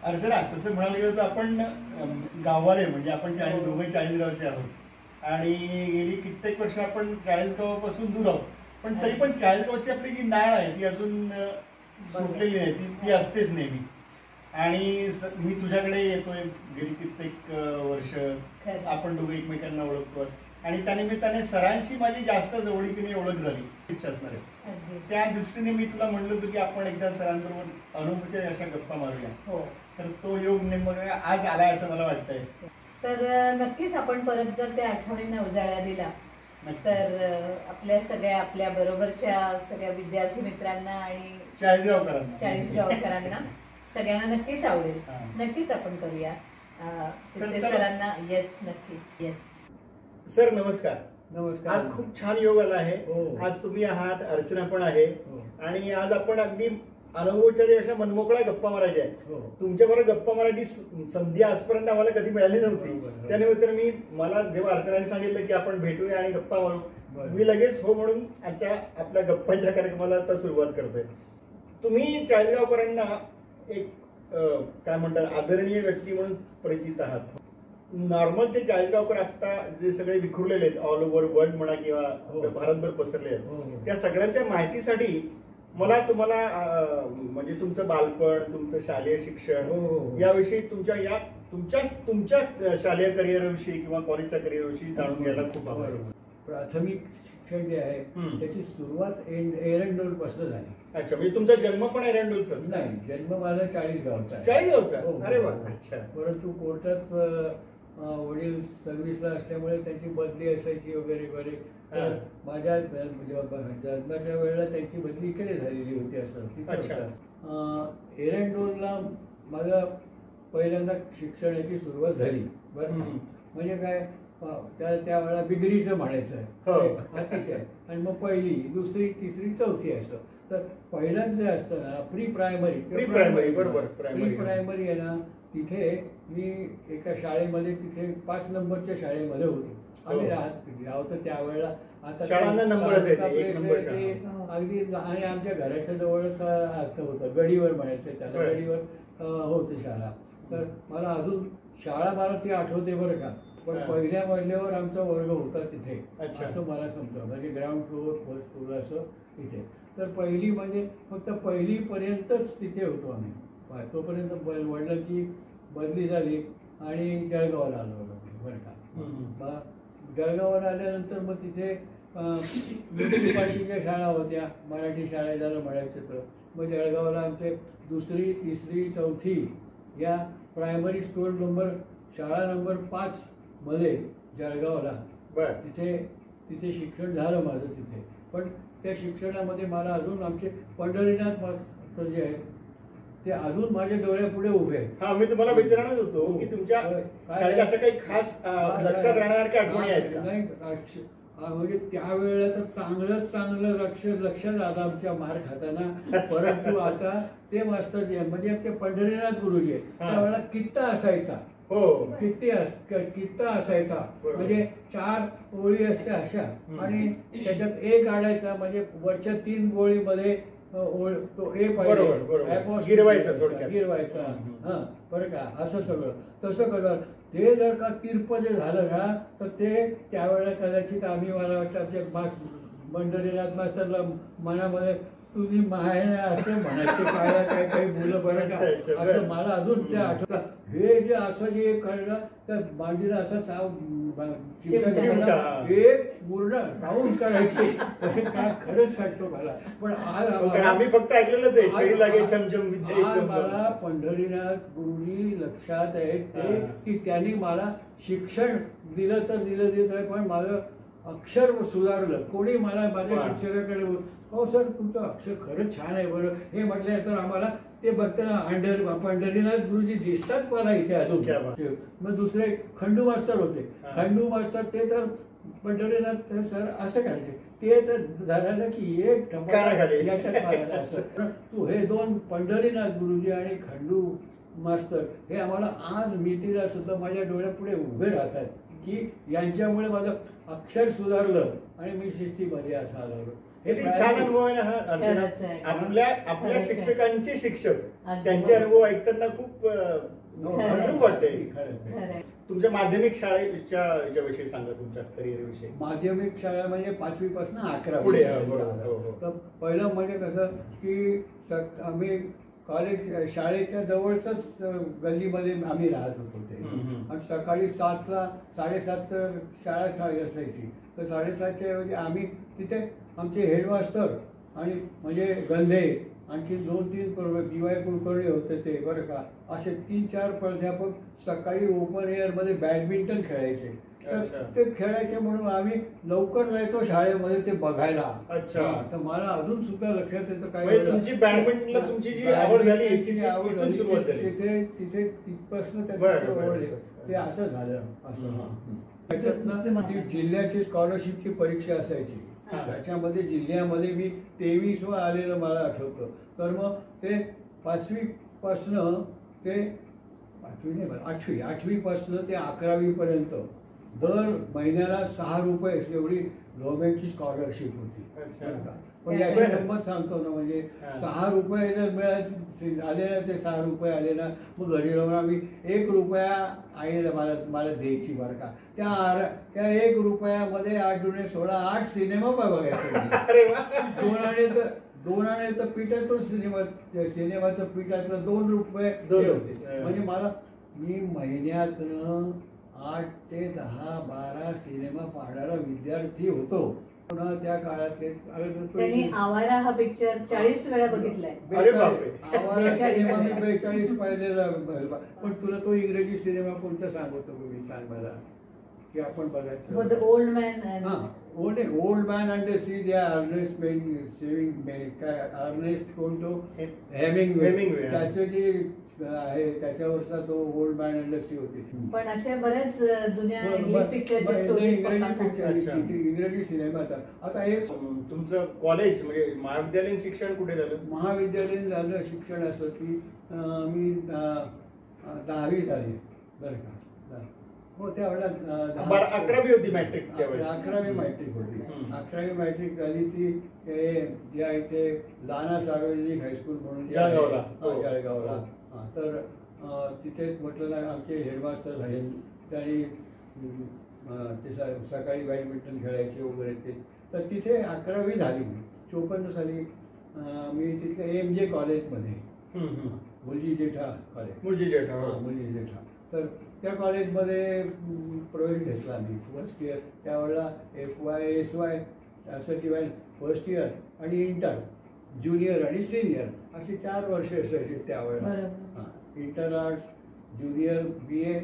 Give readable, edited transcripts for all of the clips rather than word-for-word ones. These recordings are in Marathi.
अर्चना, तसं म्हणायला गेलं तर आपण गाववाले म्हणजे आपण दोघे चाळीसगावचे आहोत आणि गेली कित्येक वर्ष आपण चाळीसगावापासून दूर आहोत. पण तरी पण चाळीसगावची आपली जी नाळ आहे ती अजून सुटलेली नाही, ती असतेच नेहमी. आणि मी तुझ्याकडे येतोय गेली कित्येक वर्ष, आपण दोघे एकमेकांना ओळखतो आणि त्यानिमित्ताने सरांशी माझी जास्त जवळीकीने ओळख झाली इच्छा असणार आहे. त्या दृष्टीने मी तुला म्हणलं होतं की आपण एकदा सरांबरोबर अनौपचारिक अशा गप्पा मारूया. हो. तर तो योग नेमका आज आलाय असं मला वाटतंय. तर नक्कीच आपण परत जर त्या आठवणींना उजाळा दिला तर आपल्या सगळ्या आपल्या बरोबरच्या सगळ्या विद्यार्थी मित्रांना आणि चाळीसगावकरांना सगळ्यांना नक्कीच आवडेल. नक्कीच आपण करूया चित्ते सरांना. येस, नक्की. येस सर, नमस्कार. नमस्कार. आज खूप छान योग आला आहे. आज तुम्ही आहात, अर्चना पण आहे आणि आज आपण अगदी अनौपचारिक अशा मनमोकळ्या गप्पा मारायच्या आहेत. तुमच्या बरोबर गप्पा मारायची संधी आजपर्यंत आम्हाला कधी मिळाली नव्हती. त्यानिमित्ताने मला जेव्हा अर्चनाने सांगितलं की आपण भेटूया आणि गप्पा मारू, मी लगेच हो म्हणून आजच्या आपल्या गप्पांच्या कार्यक्रमाला आता सुरुवात करतोय. तुम्ही चाळीसगावकरांना एक काय म्हणतात आदरणीय व्यक्ती म्हणून परिचित आहात. नॉर्मलचे चाळीसगावकर आता जे सगळे विखुरलेले आहेत, ऑल ओव्हर वर्ल्ड म्हणा किंवा भारतभर पसरले आहेत, त्या सगळ्यांच्या माहितीसाठी मला तुम्हाला म्हणजे तुमचं बालपण, तुमचं शालेय शिक्षण याविषयी तुमच्या शालेय करिअरविषयी किंवा कॉलेजच्या करिअरविषयी जाणून घ्यायला खूप आवडेल. प्राथमिक शिक्षण जे आहे त्याची सुरुवात एरंडोल पासून झाली. अच्छा, म्हणजे तुमचा जन्म पण एरंडोलचा? नाही, जन्म माझा चाळीसगावचा. चाळीसगावचा? अरे वा, अच्छा. परंतु कोर्टात वडील सर्व्हिसला असल्यामुळे त्यांची बदली असायची वगैरे वगैरे. माझ्या जन्माच्या वेळेला त्यांची बदली इकडे झालेली होती असं. एरंडोलला माझा पहिल्यांदा शिक्षणाची सुरुवात झाली. बरं, म्हणजे काय त्यावेळेला बिगरीचं म्हणायचं अतिशय. आणि मग पहिली, दुसरी, तिसरी, चौथी असं. तर पहिल्यांदा जे असतं ना प्री प्रायमरी आहे ना, तिथे मी एका शाळेमध्ये तिथे 5 नंबरच्या शाळेमध्ये होतो आणि राहत त्यावेळेला. आता अगदी आणि आमच्या घराच्या जवळच अर्थ होतं, गडीवर म्हणायचं त्याला, गडीवर होती शाळा. तर मला अजून शाळा मला ती आठवते बरं का. पण पहिल्या मजल्यावर आमचा वर्ग होता तिथे असं मला समजतं, म्हणजे ग्राउंड फ्लोअर, फर्स्ट फ्लोअर असं तिथे. तर पहिली म्हणजे फक्त पहिली पर्यंतच तिथे होतो आम्ही. तोपर्यंत वडिलांची बदली झाली आणि जळगावला आलो बरं का. जळगावला आल्यानंतर मग तिथे म्युन्सिपाल्टीच्या शाळा होत्या, मराठी शाळा ज्याला म्हणायचं तर. मग जळगावला आमचे 2री, 3री, 4थी या प्रायमरी स्कूल शाळा नंबर 5 मध्ये जळगावला तिथे शिक्षण झालं माझं तिथे. पण त्या शिक्षणामध्ये मला अजून आमचे पंढरीनाथ मास्तर जे आहेत ते अजून माझ्या डोळ्यापुढे उभे आहेत. हा, मी तुम्हाला विचारणारच होतो की तुमच्या असं काही खास लक्षात राहण्यासारख्या आठवणी आहेत? नाही, म्हणजे त्यावेळेला तर चांगलं लक्षात आलं आमच्या मार खाताना. परंतु आता ते मास्तर जे म्हणजे आपले पंढरीनाथ गुरुजी आहेत, त्यावेळेला कित्ता असायचा. कित्ता असायचा म्हणजे 4 ओळी असत्या अशा आणि त्याच्यात एक आडायचा, म्हणजे वरच्या 3 ओळीमध्ये तो ए गिरवायचा. हा, बरं का, असं सगळं तसं करतात. ते जर का तीर्प जे झालं ना तर ते त्यावेळेला कदाचित आम्ही, मला वाटतं पंढरीनाथ मास्तरला मनामध्ये तुझी माहेर असं म्हणायचे काय काही मुलं बरं का, असं मला अजून ते आठवतं. हे जे असं जे कळलं तर मांडीला असा चाव एक पूर्ण राऊंड करायचे. काय खरंच सांगतो मला. पण आज आम्ही फक्त ऐकलेलंच आहे, मला पंढरीनाथ गुरुजी लक्षात आहेत ते की त्यांनी मला शिक्षण दिलं तर दिलं, पण माझं अक्षर सुधारलं. कोणी मला माझ्या शिक्षकाकडे, हो सर तुमचं अक्षर खरंच छान आहे बरं हे म्हटलं तर आम्हाला ते बघताना पंढरीनाथ गुरुजी दिसतात मला इथे अजून. मग दुसरे खंडू मास्तर होते. खंडू मास्तर ते तर पंढरीनाथ सर असं काढले, ते तर धरायला की एक याच्यात असं. तू हे 2 पंढरीनाथ गुरुजी आणि खंडू मास्तर हे आम्हाला आज मितीला सुद्धा माझ्या डोळ्यापुढे उभे राहतात की यांच्यामुळे माझं अक्षर सुधारलं. आणि मी शिस्तीमध्ये आता आलो. किती छान अनुभव आहे ना हा अर्चना. खरंच आहे. आपल्या खरंच आहे. शिक्षकांचे शिक्षक अगदी. त्यांचे अनुभव ऐकताना खूप अनुभव वाटते. खरं खरंय. तुमच्या माध्यमिक शाळेच्या याच्याविषयी सांगा, तुमच्या करिअर विषयी. माध्यमिक शाळा म्हणजे 5वी पासून 11वी पुढे, बरोबर. हो, हो. तर पहिलं म्हणजे कसं की आम्ही कॉलेज शाळेच्या जवळच गल्लीमध्ये आम्ही राहत होतो ते. हम्म. आणि सकाळी 7ला 7:30 शाळा असायची. तर 7:30च्या ऐवजी आम्ही तिथे आमचे हेडमास्टर आणि म्हणजे गंधे आणखी 2-3 BY कुलकर्णी होते ते बरं का, असे 3-4 प्राध्यापक सकाळी ओपन एअरमध्ये बॅडमिंटन खेळायचे. तर अच्छा. ते खेळायचे म्हणून आम्ही लवकर जायचो शाळेमध्ये ते बघायला. अच्छा. हा, तर मला अजून सुद्धा लक्षात येतं काय म्हणजे तुमची बॅडमिंटनला तुमची जी आवड झाली, तिथून सुरुवात झाली. तिथे तिथपासून बरं, त्याची बरं, आवड आहे. बरं. ते असं झालं असं. हम्म. त्याच्यातनं ती जिल्ह्याची स्कॉलरशिपची परीक्षा असायची. हा. त्याच्यामध्ये जिल्ह्यामध्ये मी 23वा आलेलं मला आठवतं. तर मग ते 5वी पासनं ते 5वी नाही बरं 8वी पासनं ते 11वी पर्यंत दर महिन्याला 6 रुपये एवढी गव्हर्नमेंटची स्कॉलरशिप होती. अच्छा. बरं का? पण याची गंमत सांगतो ना, म्हणजे हा. 6 रुपये जर आले ना, ते 6 रुपये आले ना, मग घरी जाऊन आम्ही 1 रुपया आईला मला द्यायची बरं का. त्या 1 रुपयामध्ये 8 दुणे 16 8 सिनेमा बघायचे. अरे वा. 2 आणे तर पिठातून सिनेमाचं पिठातलं 2 रुपये दोन हे होते. होते. म्हणजे मी महिन्यातनं 8 ते 10 12 सिनेमा पाहणारा विद्यार्थी होतो. पुन्हा त्या काळातले त्यांनी आवारा हा पिक्चर 40 वेळा बघितलाय. अरे बापरे. आवाज सिनेमा मी 42 पाहिलेला. पण तुला तो इंग्रजी सिनेमा कोणता सांगतो मी, सांग मला, की आपण बघायचं. द ओल्ड मॅन हा, old man and the sea, द्या अर्नेस्ट काय अर्नेस्ट कोणतो हेमिंग्वे. त्याचं जे आहे त्याच्यावरचा तो old man and the sea होती. पण अशा बऱ्याच जुन्या इंग्लिश पिक्चरच्या स्टोरीज पप्पा सांगतात. अच्छा. इंग्रजी सिनेमा. आता एक तुमचं कॉलेज म्हणजे महाविद्यालयीन शिक्षण कुठे झालं? महाविद्यालयीन झालं शिक्षण असं की मी 10वी झाली बरं का. हो त्यावेळेला 11वी होती मॅट्रिक त्यावेळेस. 11वी मॅट्रिक होती. हम्म. 11वी मॅट्रिक झाली ती जे आहे ते लाना सार्वजनिक हायस्कूल म्हणून जे आहे, जळगावला. हा, जळगावला. हा, तर तिथे म्हटलं ना, आमचे हेडमास्टर आहे त्यांनी ते सकाळी बॅडमिंटन खेळायचे वगैरे ते. तर तिथे 11वी झाली. 54 साली मी तिथल्या MJ कॉलेजमध्ये, मुलजी जेठा कॉलेज, मुलजी जेठा. हो. मुलजी जेठा, तर त्या कॉलेजमध्ये प्रवेश घेतला मी फर्स्ट इयर. त्यावेळेला FY SY असं किंवा फर्स्ट इयर आणि इंटर, ज्युनियर आणि सिनियर अशी 4 वर्ष असायची त्यावेळेला. बरोबर. हां, inter arts, junior BA,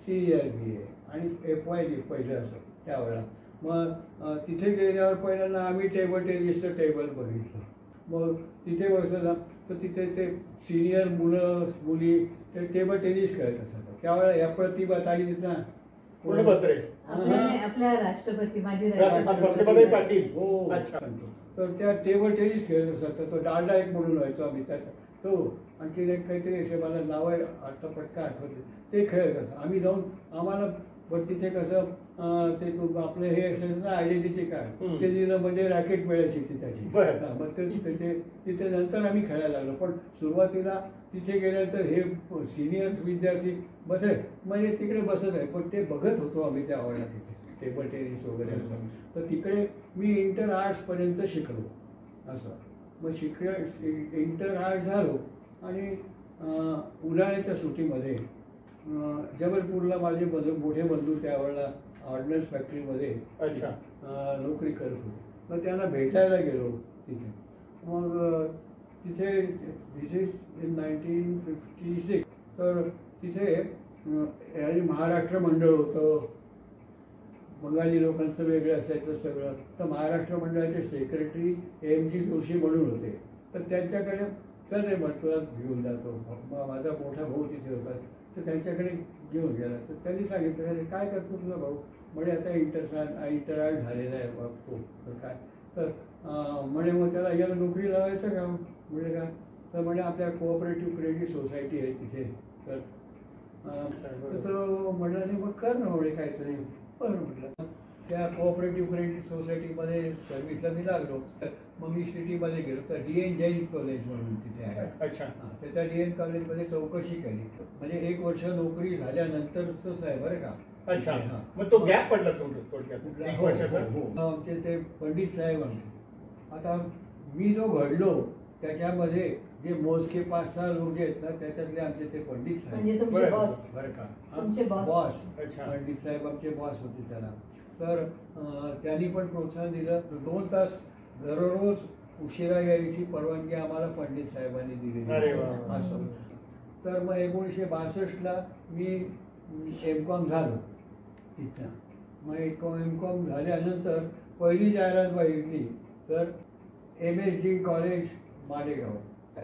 senior BA आणि FY पहिलं असं त्यावेळेला. मग तिथे गेल्यावर पहिल्यांदा आम्ही टेबल टेनिसचं टेबल बघितलं. मग तिथे बसलं ना, तर तिथे ते सिनियर मुली ते टेबल टेनिस खेळत असतात. त्यावेळेला या प्रतिभा ताई ना कोणपत्रे. आपल्या राष्ट्रपती माजी प्रतिभाताई पाटील. हो. अच्छा. तर त्या टेबल टेनिस खेळत असतात. तर तो डालडा एक म्हणून व्हायचो आम्ही त्याचा तो. आणखी एक काहीतरी असे मला नाव आहे आता पटका आठवते, ते खेळत असतात. आम्ही जाऊन आम्हाला बरं तिथे कसं ते आपलं हे असेल ना आयडेंटिटी कार्ड ते दिलं म्हणजे रॅकेट मिळायची ती त्याची. मग तिथे नंतर आम्ही खेळायला लागलो. पण सुरुवातीला तिथे गेल्यानंतर हे सिनियर विद्यार्थी म्हणजे तिकडे बसत आहे, पण ते बघत होतो आम्ही त्या वेळेला तिथे टेबल टेनिस वगैरे असं. तर तिकडे मी इंटर आर्ट्सपर्यंत शिकलो असं. मग इंटर आर्ट्स झालो आणि उन्हाळ्याच्या सुट्टीमध्ये जबलपूरला माझे मोठे बंधू त्यावेळेला ऑर्डनन्स फॅक्टरीमध्ये नोकरी करत होते. मग त्यांना भेटायला गेलो तिथे. मग तिथे दिस इज इन 1956. तर तिथे महाराष्ट्र मंडळ होतं. बंगाली लोकांचं वेगळं असायचं सगळं. तर महाराष्ट्र मंडळाचे सेक्रेटरी MG जोशी म्हणून होते. तर त्यांच्याकडे चल रे मग तुला घेऊन जातो. माझा मोठा भाऊ तिथे होता, तर त्यांच्याकडे घेऊन गेला. तर त्यांनी सांगितलं अरे काय करतो तुझा भाऊ? म्हणजे आता इंटर आर्ट झालेला आहे बघतो. तर काय तर म्हणे मग त्याला याला नोकरी लावायचं का? म्हणजे का? तर म्हणे आपल्या कोऑपरेटिव्ह क्रेडिट सोसायटी आहे तिथे. तर तो म्हटलं नाही मग कर ना म्हणे काहीतरी. बरं म्हटलं. त्या कोऑपरेटिव्ह क्रेडिट सोसायटीमध्ये सर्व्हिसला मी लागलो. मग मी सिटीमध्ये गेलो तर DN जैन कॉलेज म्हणून तिथे आहे. अच्छा. तर त्या DN कॉलेजमध्ये चौकशी केली. म्हणजे 1 वर्ष नोकरी झाल्यानंतरच आहे बरं का. अच्छा. हा. मग तो गॅप पडला थोडक्यात एक हो, वर्षाचा. हो, हो. आमचे ते पंडित साहेब आमचे. आता मी जो घडलो त्याच्यामध्ये जे मोजके 5-6 लोक जे आहेत ना त्याच्यातले आमचे ते पंडित साहेब म्हणजे तुमचे बरं. बॉस. बरं का. तुमचे boss. बॉस. अच्छा. पंडित साहेब आमचे बॉस होते त्याला. तर त्यांनी पण प्रोत्साहन दिलं. 2 तास दररोज उशिरा यायची परवानगी आम्हाला पंडित साहेबांनी दिलेली. अरे वा. असं. तर मग 1962ला मी M.Com झालो तिथं. मग M.Com झाल्यानंतर पहिली जाहिरात बघितली तर MSG कॉलेज मालेगाव.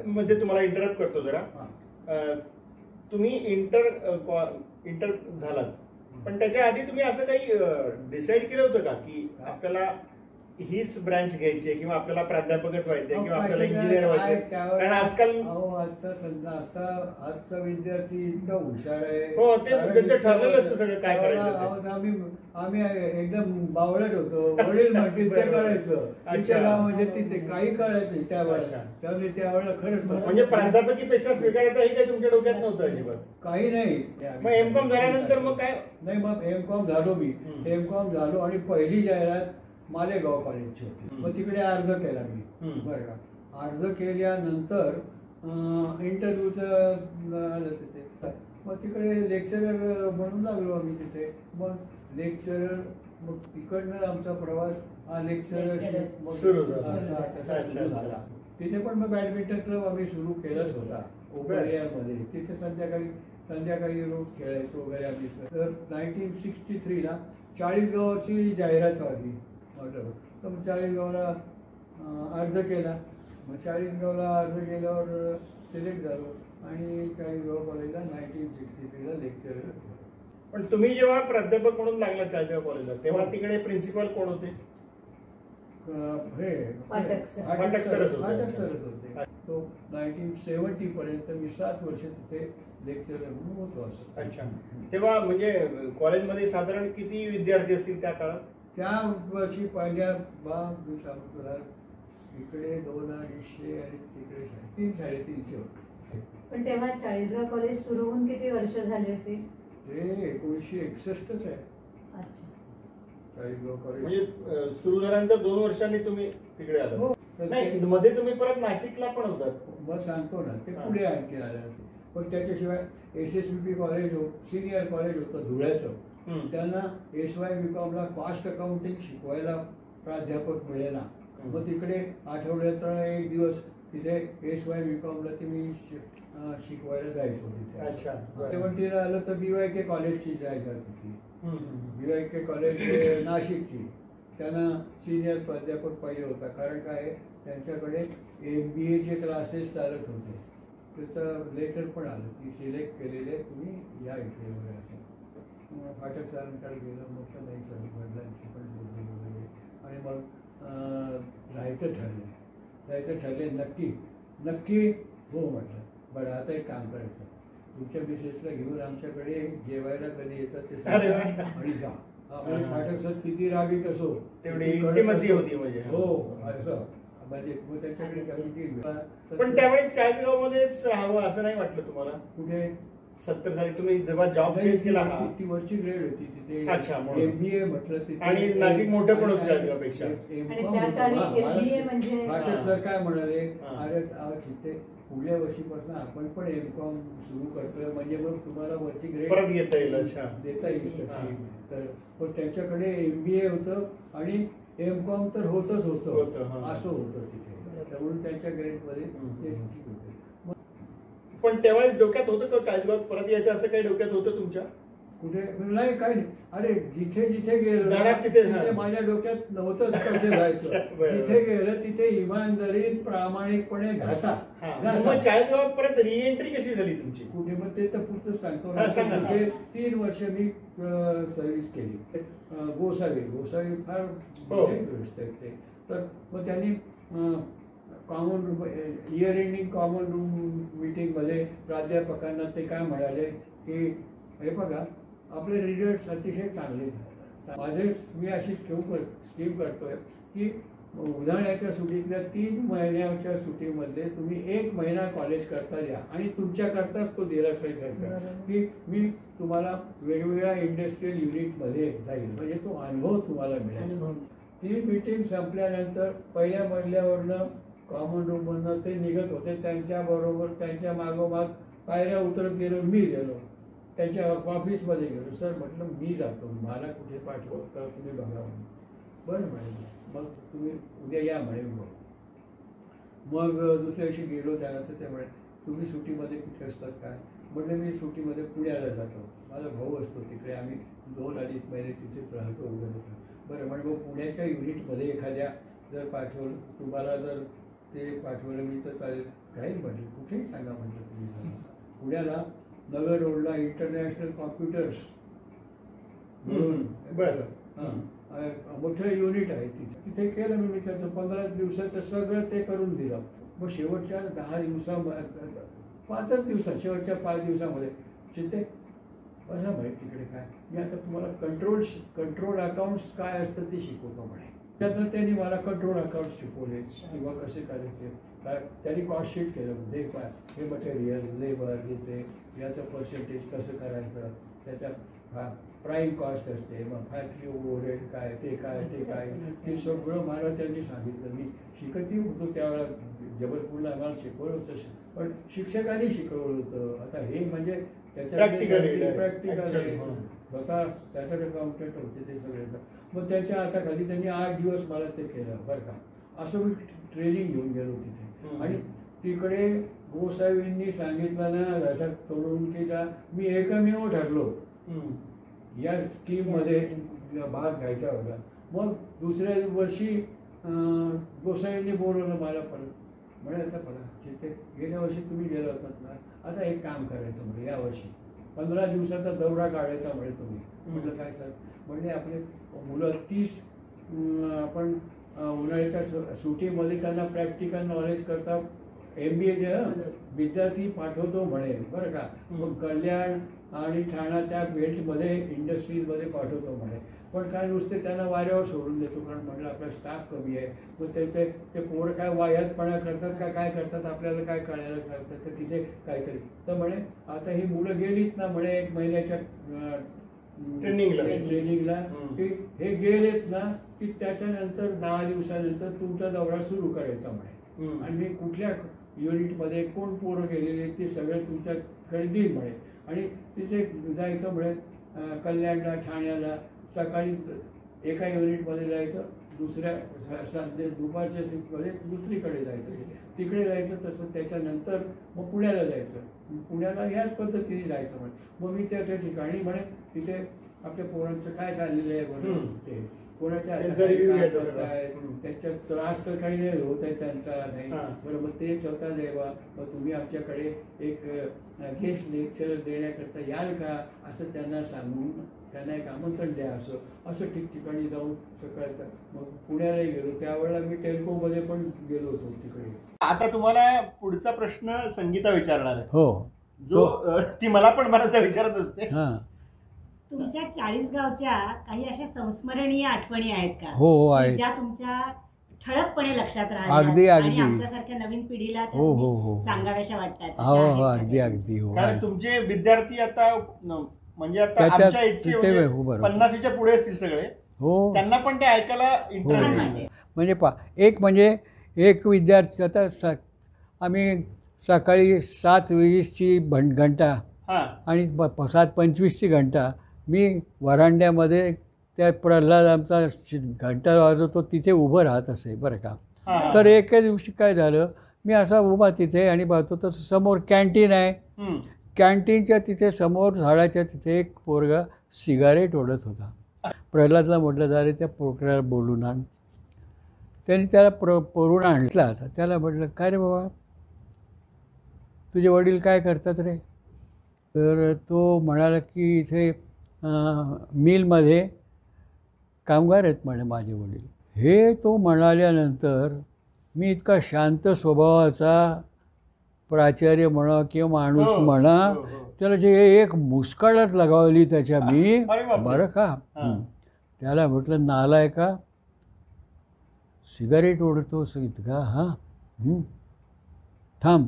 मध्ये तुम्हाला इंटरप्ट करतो जरा. तुम्ही इंटर झालात पण त्याच्या आधी तुम्ही असं काही डिसाईड केलं होतं का की आपल्याला हीच ब्रँच घ्यायची किंवा आपल्याला प्राध्यापकच व्हायचंय किंवा आपल्याला इंजिनियर व्हायचंय? कारण आजकाल आजचा विद्यार्थी इतका हुशार आहे. हो, ते त्यांचं ठरलेलं असतं सगळं काय करायचं ते. आम्ही एकदम बावळट होतो. वडील म्हणतील ते करायचं. तिच्या गावामध्ये तिथे काही करायचं त्यावेळेला. अच्छा. त्यामुळे त्यावेळेला खरंच म्हणजे प्राध्यापकी पेशा स्वीकारायचा हे काही तुमच्या डोक्यात नव्हतं अजिबात? काही नाही. मग M.Com झाल्यानंतर मग काय? नाही, मग M.Com झालो मी. M.Com झालो आणि पहिली जाहिरात मालेगाव कॉलेजची होती. मग तिकडे अर्ज केला मी. बरं का. अर्ज केल्यानंतर इंटरव्ह्यूचं आलं तिथे. मग तिकडे लेक्चरर म्हणून लागलो आम्ही तिथे. मग लेक्चरर मग तिकडनं आमचा प्रवास हा लेक्चररशिप मग सुरू झाला. तिथे पण मग बॅडमिंटन क्लब आम्ही सुरू केलाच होता मध्ये. तिथे संध्याकाळी रोज खेळायचो वगैरे आम्ही. तर 1963ला 40 गावाची जाहिरात आली. म्हटलं तर मग 40 गावाला अर्ज केला. मग 40 गावाला अर्ज केल्यावर सिलेक्ट झालो आणि 40 गाव कॉलेजला 1963ला लेक्चरर. पण तुम्ही जेव्हा प्राध्यापक म्हणून लागला 40 कॉलेजला तेव्हा तिकडे प्रिन्सिपल कोण होते? फाटक सर. फाटक सरच होते. तो 1970 पर्यंत मी 7 वर्ष तिथे लेक्चरर म्हणून होतो. असं. अच्छा. तेव्हा म्हणजे कॉलेजमध्ये साधारण किती विद्यार्थी असतील त्या काळात? त्या वर्षी पहिल्या मी सांगतो तुला इकडे 200-250 आणि तिकडे 300-350 होते. पण तेव्हा 40गाव कॉलेज सुरू होऊन किती वर्ष झाली होती? ते 1961च आहे. अच्छा. 40गाव कॉलेज म्हणजे सुरू झाल्यानंतर 2 वर्षांनी तुम्ही तिकडे आला? नाही, मध्ये तुम्ही परत नाशिकला पण होतात. मग सांगतो ना ते पुढे आणखी आलं. पण त्याच्याशिवाय SSVP कॉलेज सिनियर कॉलेज होतं धुळ्याचं. त्यांना SY.BComला कॉस्ट अकाउंटिंग शिकवायला प्राध्यापक मिळेना. मग तिकडे आठवड्यात 1 दिवस तिथे SY.BComला ती मी शिकवायला जायचो तिथे. अच्छा. तेव्हा आलं तर BYK कॉलेजची जाहिरात होती. BYK कॉलेज नाशिकची. त्यांना सिनियर प्राध्यापक पाहिजे होता. कारण काय त्यांच्याकडे MBAचे क्लासेस चालत होते. त्याचं लेटर पण आलं की सिलेक्ट केलेले तुम्ही या इथे वगैरे असं. फाटक सरांकडे गेलं. मग नाही सर वडिलांची पण बोलली वगैरे आणि मग जायचं ठरले. नक्की हो म्हटलं. बरं आता एक काम करायचं तुमच्या मिसेसला घेऊन आमच्याकडे जेवायला कधी येतात ते सांगा आणि जा. म्हणजे फाटक सर किती रागीत असो तेवढी इंटिमसी होती म्हणजे. हो असं म्हणजे मग त्यांच्याकडे कमी. पण त्यावेळेस 40 गावामध्येच राहावं असं नाही वाटलं तुम्हाला? कुठे 70 साली तुम्ही जेव्हा जॉब चेंज केला? ती वरची ग्रेड होती तिथे. अच्छा. MBA म्हटलं तिथे. आणि नाशिक मोठं पण होतं 40 गावापेक्षा. म्हणजे फाटक सर काय म्हणाले अरे तिथे पुढल्या वर्षीपासून आपण पण M.Com सुरू करतोय म्हणजे मग तुम्हाला वरची ग्रेड परत घेता येईल. अच्छा. देता येईल तशी. तर पण त्याच्याकडे MBA होतं आणि M.Com तर होतच होतं असं होतं तिथे. त्यामुळे त्यांच्या ग्रेडमध्ये ते ठीक होते. पण त्यावेळेस डोक्यात होतं का 40 गावात परत यायचं असं काही डोक्यात होतं तुमच्या? कुठे नाही काही नाही. अरे जिथे गेलं तिथे माझ्या डोक्यात नव्हतंच कुठे जायचं. जिथे गेलं तिथे इमानदारीत प्रामाणिकपणे घासा. 40 गावात परत रिएंट्री कशी झाली तुमची? कुठे मग ते तर पुढचं सांगतो. 3 वर्ष मी सर्व्हिस केली. गोसावी फार व्यवस्थित आहेत ते. तर मग त्यांनी common room year ending common room मीटिंगमध्ये प्राध्यापकांना ते काय म्हणाले की हे बघा आपले रिझल्ट अतिशय चांगले माझे मी अशी स्कीम करतोय की उन्हाळ्याच्या सुट्टीतल्या 3 महिन्याच्या सुट्टीमध्ये तुम्ही 1 महिना कॉलेज करता द्या आणि तुमच्याकरताच तो दिला ठरतो की मी तुम्हाला वेगवेगळ्या इंडस्ट्रियल युनिटमध्ये जाईल, म्हणजे तो अनुभव तुम्हाला मिळेल. ती मीटिंग संपल्यानंतर पहिल्या मजल्यावरनं कॉमन रूममधनं ते निघत होते, त्यांच्याबरोबर त्यांच्या मागोमाग पायऱ्या उतरत गेलो, मी गेलो त्यांच्या ऑफिसमध्ये गेलो. सर म्हटलं मी जातो, मला कुठे पाठवत तर तुम्ही बघा म्हणून. बरं म्हणे, मग तुम्ही उद्या या म्हणे. मग दुसऱ्या दिवशी गेलो, त्यानंतर ते म्हणे तुम्ही सुट्टीमध्ये कुठे असतात काय? म्हटलं मी सुट्टीमध्ये पुण्याला जातो, माझा भाऊ असतो तिकडे, आम्ही 2-2.5 महिने तिथेच राहतो वगैरे. बरं म्हणजे मग पुण्याच्या युनिटमध्ये एखाद्या जर पाठवलं, तुम्हाला जर ते पाठवलं मी तर चालेल, काही म्हटलं कुठेही सांगा म्हटलं तुम्ही. पुण्याला नगर रोडला इंटरनॅशनल कॉम्प्युटर्स म्हणून मोठं युनिट आहे तिथे केलं मी त्याचं 15 दिवसाचं सगळं ते करून दिलं. मग शेवटच्या 10 दिवसामध्ये 5च दिवसात शेवटच्या 5 दिवसामध्ये चिंते असं माहीत तिकडे काय, मी आता तुम्हाला कंट्रोल अकाउंट्स काय असतं ते शिकवतो म्हणे. त्यातनं त्यांनी मला कंट्रोल अकाउंट शिकवले किंवा कसे करायचे काय. त्यांनी कॉस्ट शीट केलं, म्हणजे काय हे मटेरियल लेबर इथे याचं पर्सेंटेज कसं करायचं, त्याच्यात प्राईम कॉस्ट असते, मग फॅक्टरी ओव्हरहेड काय ते काय ते काय, हे सगळं मला त्यांनी सांगितलं. मी शिकतही होतो त्यावेळेला, जबलपूरला आम्हाला शिकवलं होतं, पण शिक्षकांनी शिकवलं होतं. आता हे म्हणजे प्रॅक्टिकल आहे. स्वतः चार्टर्ड अकाउंटंट होते ते सगळे. मग त्यांच्या हाताखाली त्यांनी 8 दिवस मला ते केलं बरं का. असं मी ट्रेनिंग घेऊन गेलो तिथे. आणि तिकडे गोसाहेबांनी सांगितलं ना रसात तोडून की मी एकमेव ठरलो या स्कीममध्ये भाग घ्यायचा होता. मग दुसऱ्या वर्षी गोसाईंनी बोलवलं मला परत, म्हणजे आता बघा तिथे गेल्या वर्षी तुम्ही गेला होतात ना, आता एक काम करायचं म्हणजे यावर्षी 15 दिवसाचा दौरा काढायचा म्हणे तुम्ही. म्हटलं काय सर? म्हणजे आपले मुलं 30 आपण उन्हाळ्याच्या सुट्टीमध्ये त्यांना प्रॅक्टिकल नॉलेज करता MBA विद्यार्थी पाठवतो म्हणे बरं का. मग कल्याण आणि ठाणा त्या बेल्टमध्ये इंडस्ट्रीजमध्ये पाठवतो म्हणे. पण काय नुसते त्यांना वाऱ्यावर सोडून देतो, कारण म्हटलं आपला स्टाफ कमी आहे. मग ते पोरं काय वायातपणा करतात का काय करतात आपल्याला काय कळायला करतात, तर तिथे काहीतरी. तर म्हणे आता ही मुलं गेलीत ना म्हणे 1 महिन्याच्या ट्रेनिंगला, की हे गेलेत ना की त्याच्यानंतर 10 दिवसानंतर तुमचा दौरा सुरू करायचा म्हणे. आणि मी कुठल्या युनिटमध्ये कोण पोरं गेलेले ते सगळं तुमच्याकडे देईल म्हणे. आणि तिथे जायचं म्हणे कल्याणला ठाण्याला, सकाळी एका युनिटमध्ये जायचं, दुसऱ्या दुपारच्या शिफ्टमध्ये दुसरीकडे जायचं, तिकडे जायचं. तसं त्याच्यानंतर मग पुण्याला जायचं, पुण्याला ह्याच पद्धतीने जायचं म्हणे. मग मी त्या ठिकाणी म्हणे तिथे आपल्या पोरांचं काय चाललेलं आहे म्हणून ते कोणाच्या त्याच्यात त्रास तर काही नाही होत आहे त्यांचा नाही बरं. मग ते स्वतः द्यावा, मग तुम्ही आमच्याकडे एक गेस्ट लेक्चर देण्याकरता याल का असं त्यांना सांगून त्यांना एक आमंत्रण द्या. असं ठिकठिकाणी जाऊन सकाळचं. मग पुण्यालाही गेलो, त्यावेळेला मी टेल्कोमध्ये पण गेलो होतो तिकडे. आता तुम्हाला पुढचा प्रश्न संगीता विचारणार आहे. हो, जो ती मला पण बऱ्याचदा विचारत असते. तुमच्या 40 गावच्या काही अशा संस्मरणीय आठवणी आहेत का? हो आहेत, ज्या तुमच्या ठळकपणे लक्षात अगदी राहिल्या आणि अगदी आमच्यासारख्या नवीन पिढीला त्या हो तुम्ही हो हो सांगाव्याशा वाटतात? हो हो अगदी अगदी हो. कारण तुमचे विद्यार्थी आता म्हणजे आता त्याच्यात आमच्या इच्छे ते हो बरोबर 50च्या पुढे असतील सगळे, हो. त्यांना पण ते ऐकायला इंटरेस्ट छान आहे. म्हणजे एक विद्यार्थी आता आम्ही सकाळी 7:20ची घंटा आणि 7:25ची घंटा मी वरांड्यामध्ये त्या प्रल्हाद आमचा घंटा वाजवतो तिथे उभं राहत असे बरं का. तर एके दिवशी काय झालं, मी असा उभा तिथे आणि पाहतो तर समोर कॅन्टीन आहे. कॅन्टीनच्या तिथे समोर झाडाच्या तिथे एक पोरगा सिगारेट ओढत होता. प्रल्हादला म्हटलं झाले त्या पोरग्याला बोलून आण. त्यांनी त्याला पोरून आणला होता. त्याला म्हटलं काय रे बाबा, तुझे वडील काय करतात रे? तर तो म्हणाला की इथे मिलमध्ये कामगार आहेत म्हणे माझे वडील. हे तो म्हणाल्यानंतर मी इतका शांत स्वभावाचा प्राचार्य म्हणा किंवा माणूस म्हणा, त्याला जे एक मुस्काळात लगावली त्याच्या मी बरं का. त्याला म्हटलं नालायका, सिगारेट ओढतोस इतका हां? थांब,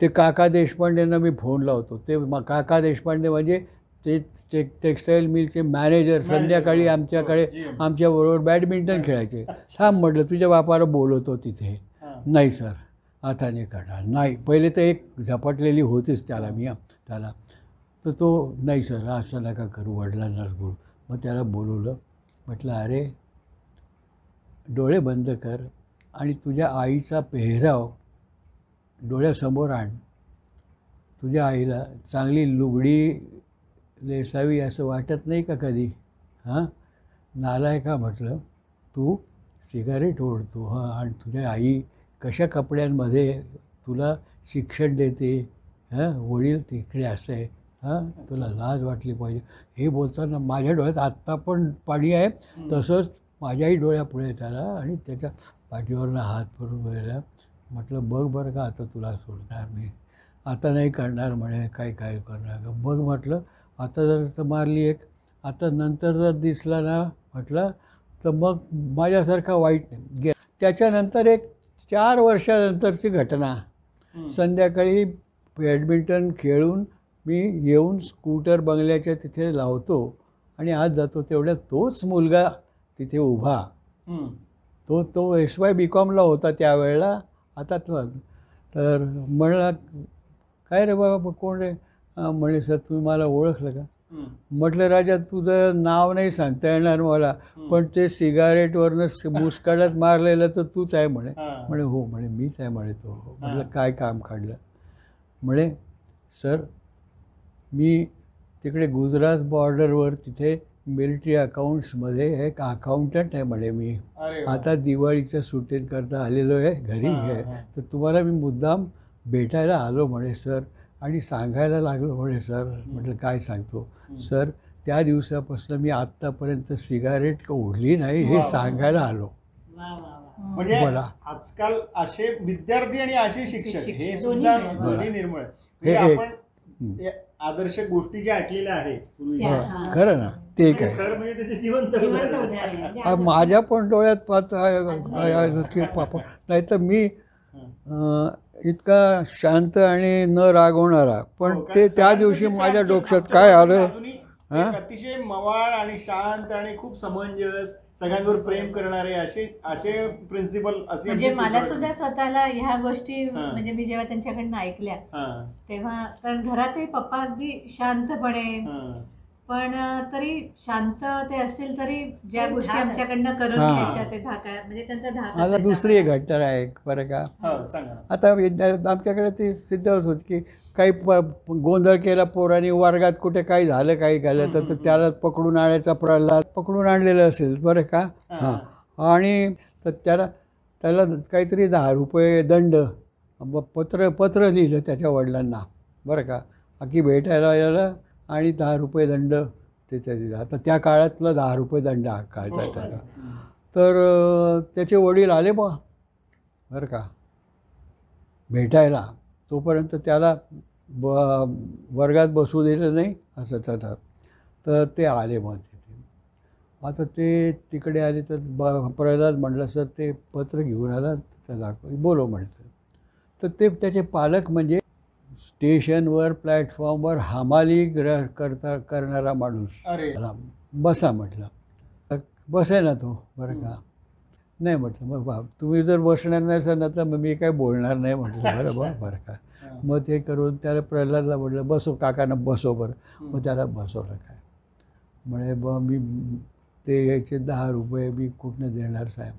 ते काका देशपांडेंना मी फोन लावतो. ते काका देशपांडे म्हणजे ते टेक्स्टाईल मिलचे मॅनेजर, संध्याकाळी आमच्याकडे आमच्याबरोबर बॅडमिंटन खेळायचे. थांब म्हटलं, तुझ्या बापाला बोलवतो तिथे. नाही सर, आता नाही करणार. नाही, पहिले तर एक झपाटलेली होतीच त्याला त्याला. तर तो नाही सर, असं नका करू, वडिलांना बोलू. मग त्याला बोलवलं. म्हटलं अरे डोळे बंद कर आणि तुझ्या आईचा पेहराव डोळ्यासमोर आण. तुझ्या आईला चांगली लुगडी नेसावी असं वाटत नाही का कधी? हां, नालायका म्हटलं, तू सिगारेट ओढतो हां, आणि तुझ्या आई कशा कपड्यांमध्ये तुला शिक्षण देते. हां, वडील तिकडे असे. हां, तुला लाज वाटली पाहिजे. हे बोलताना माझ्या डोळ्यात आत्ता पण पाणी आहे. तसंच माझ्याही डोळ्यापुढे त्याला आणि त्याच्या पाठीवरनं हात करून वगैरे म्हटलं, बघ बरं का, आता तुला सोडणार मी, आता नाही करणार म्हणे. काय करणार का बघ म्हटलं. आता जर तर मारली एक, आता नंतर जर दिसला ना म्हटलं तर मग माझ्यासारखा वाईट नाही. त्याच्यानंतर एक 4 वर्षानंतरची घटना. संध्याकाळी बॅडमिंटन खेळून मी येऊन स्कूटर बंगल्याच्या तिथे लावतो आणि आज जातो. तेवढ्यात तोच मुलगा तिथे उभा. तो SY.BComला होता त्यावेळेला. आता तो तर म्हणला, काय रे बाबा, कोण रे? म्हणे सर, तुम्ही मला ओळखलं का? म्हटलं राजा, तुझं नाव नाही सांगता येणार मला, पण ते सिगारेटवरनं मुस्काळात मारलेलं तर तूच आहे म्हणे. म्हणे हो म्हणे, मीच आहे म्हणे तो. म्हटलं काय काम काढलं? म्हणे सर, मी तिकडे गुजरात बॉर्डरवर तिथे मिलिटरी अकाउंट्समध्ये एक अकाउंटंट आहे म्हणे. मी आता दिवाळीच्या सुट्टीकरता आलेलो आहे घरी आहे, तर तुम्हाला मी मुद्दाम भेटायला आलो म्हणे सर, आणि सांगायला लागलो म्हणे सर. म्हटलं काय सांगतो? सर, त्या दिवसापासून मी आत्तापर्यंत सिगारेट ओढली नाही हे सांगायला आलो. म्हणजे आजकाल असे विद्यार्थी आणि असे शिक्षक हे सुद्धा दोन्ही निर्मळ. म्हणजे आपण आदर्श गोष्टी ज्या ऐकलेल्या आहेत खरं ना, ते काय सर म्हणजे त्याचे जिवंत माझ्या पण डोळ्यात पाहत नाही तर मी इतका शांत आणि न रागवणारा, पण ते त्या दिवशी माझ्या डोक्यात काय आलं. अतिशय मवाळ आणि शांत आणि खूप समंजस, सगळ्यांवर प्रेम करणारे असे प्रिन्सिपल असे. म्हणजे मला सुद्धा स्वतःला ह्या गोष्टी म्हणजे मी जेव्हा त्यांच्याकडनं ऐकल्या तेव्हा, कारण घरातही पप्पा अगदी शांतपणे, पण तरी शांत ते असतील तरी ज्या गोष्टी आमच्याकडनं करून घ्यायच्या ते धाका, म्हणजे त्यांचा धाक. मला दुसरी एक घटना आहे बरं का. आता आमच्याकडे ती सिद्ध होत होती की काही गोंधळ केला पोरांनी वर्गात, कुठे काही झालं काही झालं तर त्याला पकडून आणायचा, प्रल्हाद पकडून आणलेलं असेल बरं का. हां, आणि तर त्याला काहीतरी 10 रुपये दंड, पत्र लिहिलं त्याच्या वडिलांना बरं का, की भेटायला यायला आणि 10 रुपये दंड तिथे दिला. आता त्या काळातलं 10 रुपये दंड काढता त्याला. तर त्याचे वडील आले बरं का भेटायला. तोपर्यंत त्याला वर्गात बसू दिलं नाही असं त्याचं. तर ते आले मग तिथे. आता ते तिकडे आले तर प्रल्हाद म्हटलं, सर ते पत्र घेऊन आला, त्याला बोलव म्हटलं. तर ते त्याचे पालक म्हणजे स्टेशनवर प्लॅटफॉर्मवर हमाली करणारा माणूस. बसा म्हटलं. बसाय ना तो बरं का. नाही म्हटलं, मग तुम्ही जर बसणार नाही ना तर मग मी काय बोलणार नाही म्हटलं. बरं का. मग ते करून त्याला प्रल्हादला म्हटलं, बसव काकांना बसव बरं. मग त्याला बसवलं. काय म्हणे, मी ते याचे 10 रुपये मी कुठनं देणार साहेब?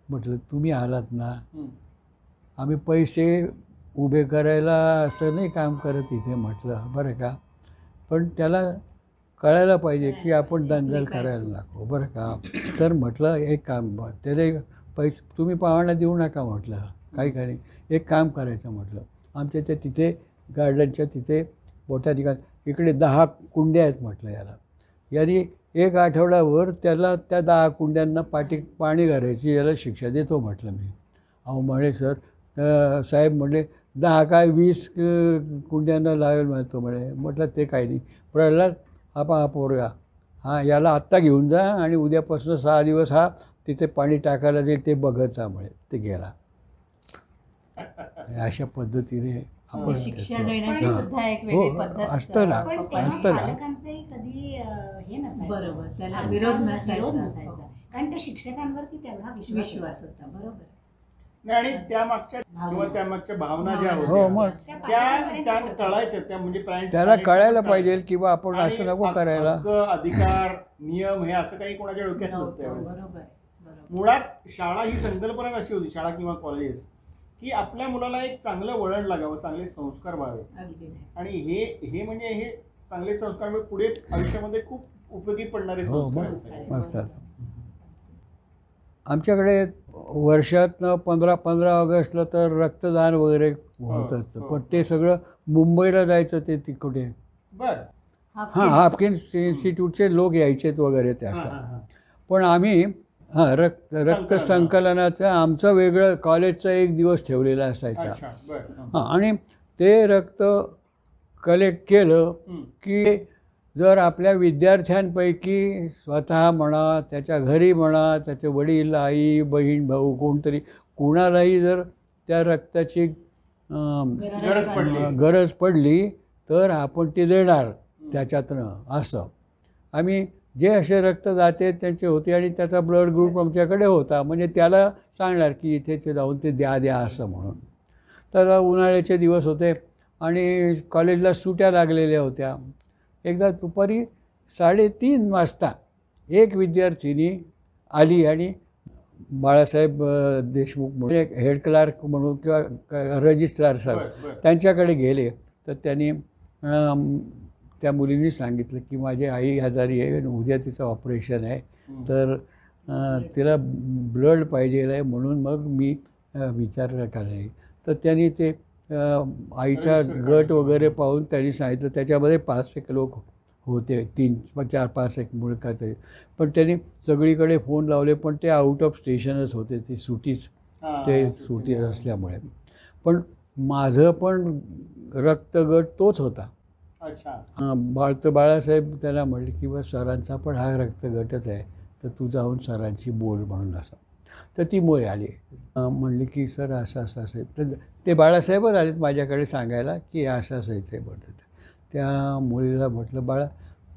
म्हटलं, तुम्ही आलात ना, आम्ही पैसे उभे करायला असं नाही काम करत इथे म्हटलं बरं का, पण त्याला कळायला पाहिजे की आपण दंगल करायला नको बरं का. तर म्हटलं एक काम, त्याला पैसे तुम्ही पावांना देऊ नका म्हटलं, काही एक काम करायचं म्हटलं. आमच्या त्या तिथे गार्डनच्या तिथे मोठ्या ठिकाणी इकडे 10 कुंड्या आहेत म्हटलं. याने 1 आठवड्यावर त्याला त्या 10 कुंड्यांना पाणी घालायची याला शिक्षा देतो म्हटलं मी. अहो म्हणे सर, साहेब म्हणे 10 काय 20 कुंड्यांना लावेल म्हणतो म्हणे. म्हटलं ते काही नाही. प्रल्हाद हा पोरगा हा याला आत्ता घेऊन जा आणि उद्यापासून 6 दिवस हा तिथे पाणी टाकायला जाईल, ते बघत जा म्हणे. ते गेला. अशा पद्धतीने आपण म्हणजे शिक्षा देण्याची हां. सुद्धा एक हो, वेगळी पद्धत असतं ना. पण पप्पांची. तेव्हा असतं ना. पालकांचंही कधी हे नसायचं. बरोबर, त्याला आजकाल विरोध विरोध नसायचा. नसायचा. कारण त्या शिक्षकांवरती तेवढा विश्वास होता. बरोबर. आणि त्यामागच्या किंवा त्यामागच्या भावना ज्या भावना. हो, होत्या मग त्या पालकांपर्यंत त्या पोहोचल्या. कळायच्या. त्या म्हणजे त्याला कळायला कळायच्या. पाहिजे किंवा आपण आणि असं नको करायला. हक्क, अधिकार, नियम हे असं काही कोणाच्या डोक्यात नव्हतं नव्हतं. त्यावेळेस. बरोबर बरोबर. मुळात शाळा ही संकल्पनाच अशी होती, शाळा किंवा कॉलेजेस, की आपल्या मुलाला एक चांगलं वळण लागावं, चांगले संस्कार व्हावे. अगदी. आणि हे म्हणजे हे चांगले संस्कार म्हणजे पुढे आयुष्यामध्ये खूप उपयोगी पडणारे हो, संस्कार मग असायचे. असतात. आमच्याकडे वर्षातनं 15 ऑगस्टला तर रक्तदान वगैरे होत असतं. हो. पण ते सगळं मुंबईला जायचं ते तिकडे. बर. हां, हाफकिन्स इन्स्टिट्यूटचे लोक यायचेत वगैरे ते हा, असं. हा, हा. पण आम्ही रक्त संकलन. संकलनाचं आमचं वेगळं कॉलेजचा एक दिवस ठेवलेला असायचा. अच्छा, बर. हां, आणि ते रक्त कलेक्ट केलं हम्म. की जर आपल्या विद्यार्थ्यांपैकी स्वतः म्हणा, त्याच्या घरी म्हणा, त्याचे वडील, आई, बहीण, भाऊ कोणतरी कोणालाही जर त्या रक्ताची गरज पडली. गरज पडली तर आपण ती देणार त्याच्यातनं. असं आम्ही जे असे रक्तदाते त्यांचे होते आणि त्याचा ब्लड ग्रुप आमच्याकडे होता, म्हणजे त्याला सांगणार की इथे ते जाऊन ते द्या असं म्हणून. तर उन्हाळ्याचे दिवस होते आणि कॉलेजला सुट्या लागलेल्या होत्या. एकदा दुपारी 3:30 वाजता एक विद्यार्थिनी आली आणि बाळासाहेब देशमुख म्हणून एक हेड क्लार्क म्हणून किंवा रजिस्ट्रार साहेब बर, बर. त्यांच्याकडे गेले. तर त्यांनी त्या मुलींनी सांगितलं की माझी आई आजारी आहे, उद्या तिचं ऑपरेशन आहे, तर तिला ब्लड पाहिजे आहे, म्हणून मग मी विचार करायला. तर त्यांनी ते आईचा गट वगैरे पाहून त्यांनी सांगितलं. त्याच्यामध्ये 5-1 लोक होते, 4-5 मुलं तरी. पण त्यांनी सगळीकडे फोन लावले, पण ते आउट ऑफ स्टेशनच होते, ती सुटीच, हा, ते सुटी असल्यामुळे. पण माझं पण रक्तगट तोच होता. अच्छा. बाळासाहेब त्याला म्हणले की बा सरांचा पण हा रक्तगटच आहे, तर तू जाऊन सरांची बोल म्हणून असं. तर ती मुळे आली, म्हणली की सर असं असेल. तर ते बाळासाहेबच आलेत माझ्याकडे सांगायला की असं असायचं आहे म्हणतात. त्या मुलीला म्हटलं बाळा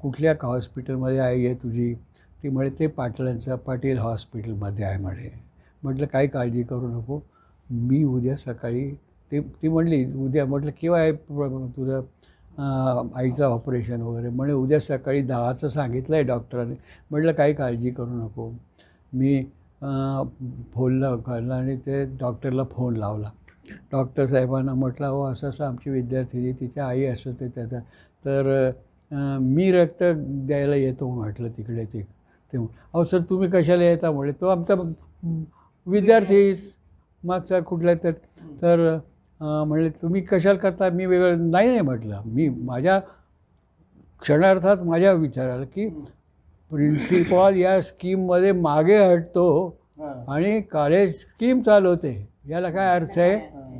कुठल्या हॉस्पिटलमध्ये आई आहे तुझी? ती म्हणे ते पाटील हॉस्पिटलमध्ये आहे म्हणे. म्हटलं काही काळजी करू नको, मी उद्या सकाळी ती म्हणली उद्या. म्हटलं केव्हा आहे तुझं आईचं ऑपरेशन वगैरे? म्हणे उद्या सकाळी 10चं सांगितलं आहे डॉक्टरांनी. म्हटलं काही काळजी करू नको. मी फोन करला आणि ते डॉक्टरला फोन लावला. डॉक्टर साहेबांना म्हटलं हो असं असं आमची विद्यार्थिनी, तिच्या आई असं ते त्याचा, तर मी रक्त द्यायला येतो म्हटलं तिकडे. ते अहो सर तुम्ही कशाला येता म्हणे? तो आमचा विद्यार्थी मागचा कुठला तर म्हणले तुम्ही कशाला करता? मी वेगळं नाही म्हटलं. मी माझ्या क्षणार्थात माझ्या विचाराला की प्रिन्सिपॉल या स्कीममध्ये मागे हटतो आणि कॉलेज स्कीम चालवते, याला काय अर्थ आहे?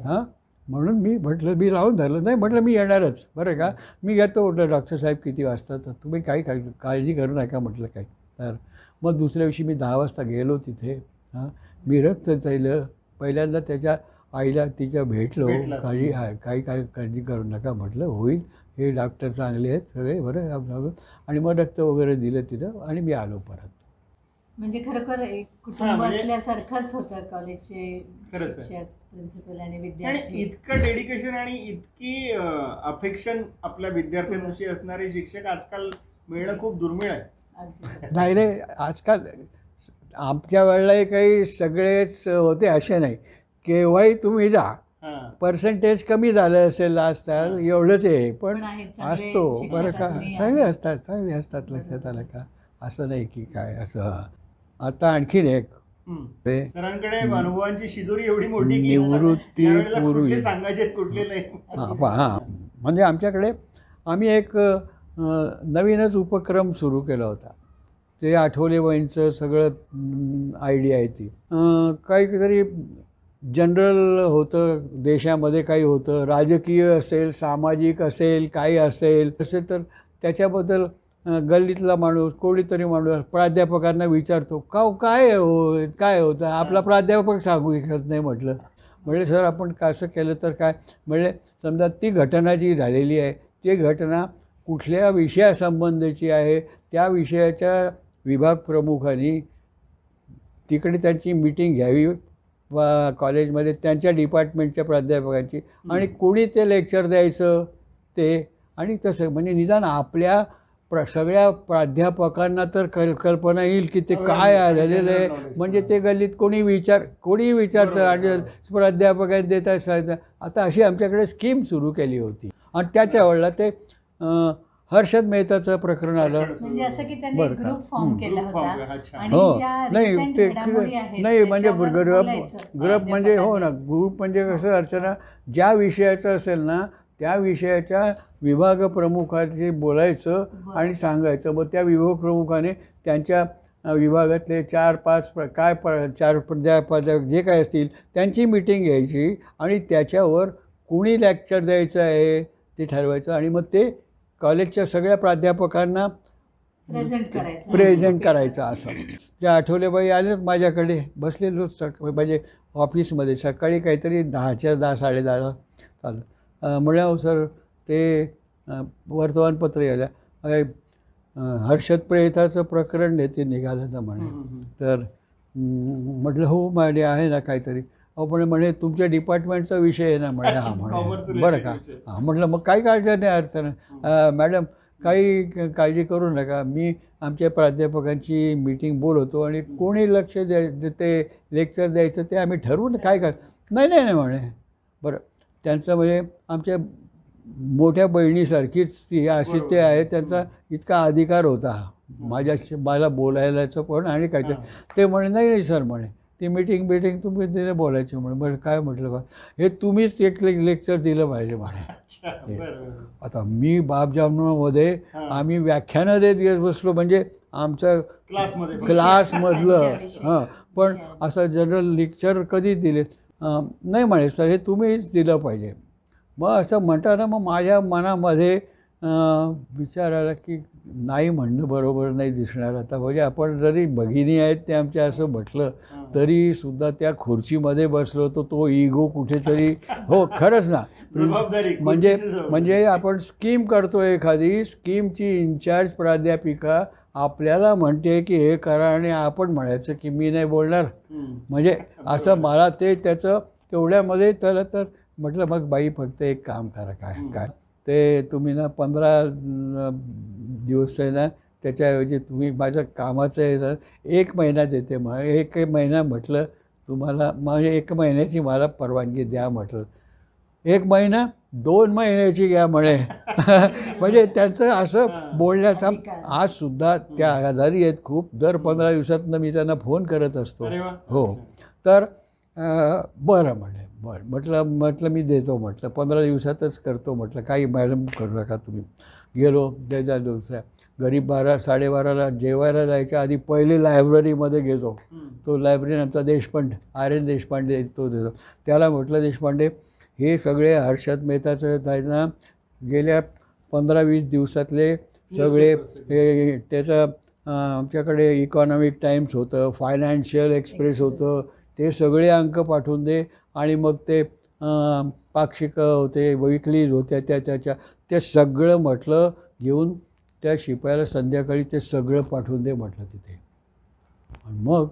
हां, म्हणून मी म्हटलं मी राहून धरलं नाही. म्हटलं मी येणारच बरं का, मी घेतो. म्हटलं डॉक्टर साहेब किती वाजता? तर तुम्ही काही काळजी करू नका म्हटलं काही. तर मग दुसऱ्या दिवशी मी 10 वाजता गेलो तिथे. हां, मी रक्त दिलं पहिल्यांदा. त्याच्या आईला तिच्या भेटलो. काही काळजी करू नका म्हटलं, होईल, हे डॉक्टर चांगले आहेत सगळे बरं. आणि मग रक्त वगैरे दिलं तिथं आणि मी आलो परत. म्हणजे खरोखर एक कुटुंब असल्यासारखंच होतं कॉलेजचे शिक्षक, प्रिन्सिपल आणि आणि विद्यार्थी. इतकं डेडिकेशन आणि इतकी अफेक्शन आपल्या विद्यार्थ्यांविषयी असणारे शिक्षक आजकाल मिळणं खूप दुर्मिळ आहे. नाही रे, आजकाल आमच्या वेळेला काही सगळेच होते असे नाही. केव्हाही तुम्ही जा, पर्सेंटेज कमी झालं असेल आजकाल एवढंच आहे, पण असतो बरं का. चांगले असतात लक्षात आलं का? असं नाही की काय असं. आता आणखीन एक सरांकडे अनुभवांची शिदोरी एवढी मोठी की निवृत्तीपूर्वी सांगायचे कुठले नाही. हां, म्हणजे आमच्याकडे आम्ही एक नवीनच उपक्रम सुरू केला होता. ते आठवले वहिनीचं सगळं आयडिया आहे ती. काहीतरी जनरल होतं, देशामध्ये काही होतं, राजकीय असेल, सामाजिक असेल, काही असेल असेल, तर त्याच्याबद्दल गल्लीतला माणूस कोणीतरी माणूस प्राध्यापकांना विचारतो काय हो काय होतं आपला प्राध्यापक सांगू शकत नाही म्हटलं. म्हणजे सर आपण कसं केलं तर काय म्हणजे समजा ती घटना जी झालेली आहे ती घटना कुठल्या विषयासंबंधीची आहे त्या विषयाच्या विभाग प्रमुखांनी तिकडे त्यांची मीटिंग घ्यावी वा कॉलेजमध्ये त्यांच्या डिपार्टमेंटच्या प्राध्यापकांची आणि कोणी ते लेक्चर द्यायचं ते आणि तसं म्हणजे निदान आपल्या सगळ्या प्राध्यापकांना तर कल्पना येईल की ते काय झालेलं आहे. म्हणजे ते गल्लीत कोणी विचारतं आणि प्राध्यापकांनी देतात सांगतात. आता अशी आमच्याकडे स्कीम सुरू केली होती आणि त्याच्या वेळेला ते हर्षद मेहताचं प्रकरण आलं. म्हणजे असं की त्यांनी ग्रुप फॉर्म केला होता आणि हो ज्या नाही recent ते घडामोडी आहेत नाही म्हणजे त्याच्यावर बोलायचं ग्रुप म्हणजे हो ना ग्रुप म्हणजे कसं अर्चना ज्या विषयाचं असेल ना त्या विषयाच्या विभाग प्रमुखांशी बोलायचं आणि सांगायचं. मग त्या विभाग प्रमुखाने त्यांच्या विभागातले 4-5 चार प्राध्यापक जे काय असतील त्यांची मीटिंग घ्यायची आणि त्याच्यावर कोणी लेक्चर द्यायचं आहे ते ठरवायचं आणि मग ते कॉलेजच्या सगळ्या प्राध्यापकांना प्रेझेंट करायचं. असं त्या आठवलेबाई आलेच माझ्याकडे बसलेलो म्हणजे ऑफिसमध्ये सकाळी काहीतरी 10च्या 10 10:30 चालू म्हणावं सर ते वर्तमानपत्र यायला हर्षद प्रेताचं प्रकरण ते निघालं ना म्हणे. तर म्हटलं हो म्हणे आहे ना काहीतरी. अहो म्हणे तुमच्या डिपार्टमेंटचा विषय आहे ना म्हणे. हा म्हणे बरं का. हां म्हटलं मग काही काळजी नाही अर्थ नाही मॅडम काही काळजी करू नका मी आमच्या प्राध्यापकांची मीटिंग बोलवतो आणि कोणी लक्ष ते लेक्चर द्यायचं ते आम्ही ठरवून काय नाही म्हणे. बरं त्यांचं म्हणजे आमच्या मोठ्या बहिणीसारखीच ती अशीच ते आहे त्यांचा इतका अधिकार होता मला बोलायलाचं पण आणि काय ते म्हणे नाही सर म्हणे ती मीटिंग तुम्ही तिने बोलायचं म्हणे. बरं काय म्हटलं बा हे तुम्हीच एक लेक्चर दिलं पाहिजे म्हणे. आता मी बापजामनामध्ये आम्ही व्याख्यानं देत बसलो म्हणजे आमचं क्लासमधलं हां पण असं जनरल लेक्चर कधी दिले नाही म्हणे सर हे तुम्हीच दिलं पाहिजे. मग असं म्हणताना मग माझ्या मनामध्ये विचार आला की नाही म्हणणं बरोबर नाही दिसणार. आता म्हणजे आपण जरी भगिनी आहेत ते आमच्या असं म्हटलं तरी सुद्धा त्या खुर्चीमध्ये बसलो तर तो इगो कुठेतरी हो खरंच ना म्हणजे आपण स्कीम करतो एखादी स्कीमची इंचार्ज प्राध्यापिका आपल्याला म्हणते की हे करा आणि आपण म्हणायचं की मी नाही बोलणार. म्हणजे असं मला ते त्याचं तेवढ्यामध्ये त्याला तर म्हटलं मग बाई फक्त एक काम करा काय ते तुम्ही ना 15 दिवस आहे ना त्याच्याऐवजी तुम्ही माझ्या कामाचं आहे ना 1 महिना देते मग 1 महिना म्हटलं तुम्हाला म्हणजे 1 महिन्याची मला परवानगी द्या म्हटलं. 1 महिना 2 महिन्याची घ्या म्हणे. म्हणजे त्यांचं असं बोलण्याचा आजसुद्धा त्या आजारी आहेत खूप दर 15 दिवसातनं मी त्यांना फोन करत असतो. हो तर बरं म्हटलं मी देतो म्हटलं 15 दिवसातच करतो म्हटलं काही मॅडम करू नका तुम्ही. गेलो दुसऱ्या घरी 12-12:30 जेवायला जायच्या आधी पहिले लायब्ररीमध्ये गेलो. तो लायब्ररी आमचा देशपांडे RN देशपांडे तो देतो त्याला म्हटलं देशपांडे हे सगळे हर्षद मेहताचं त्यांना गेल्या 15-20 दिवसातले सगळे त्याचं आमच्याकडे इकॉनॉमिक टाइम्स होतं फायनान्शियल एक्सप्रेस होतं ते सगळे अंक पाठवून दे आणि मग ते पाक्षिक होते विकलीज होत्या त्याच्या ते सगळं म्हटलं घेऊन त्या शिपायाला संध्याकाळी ते सगळं पाठवून दे म्हटलं तिथे. आणि मग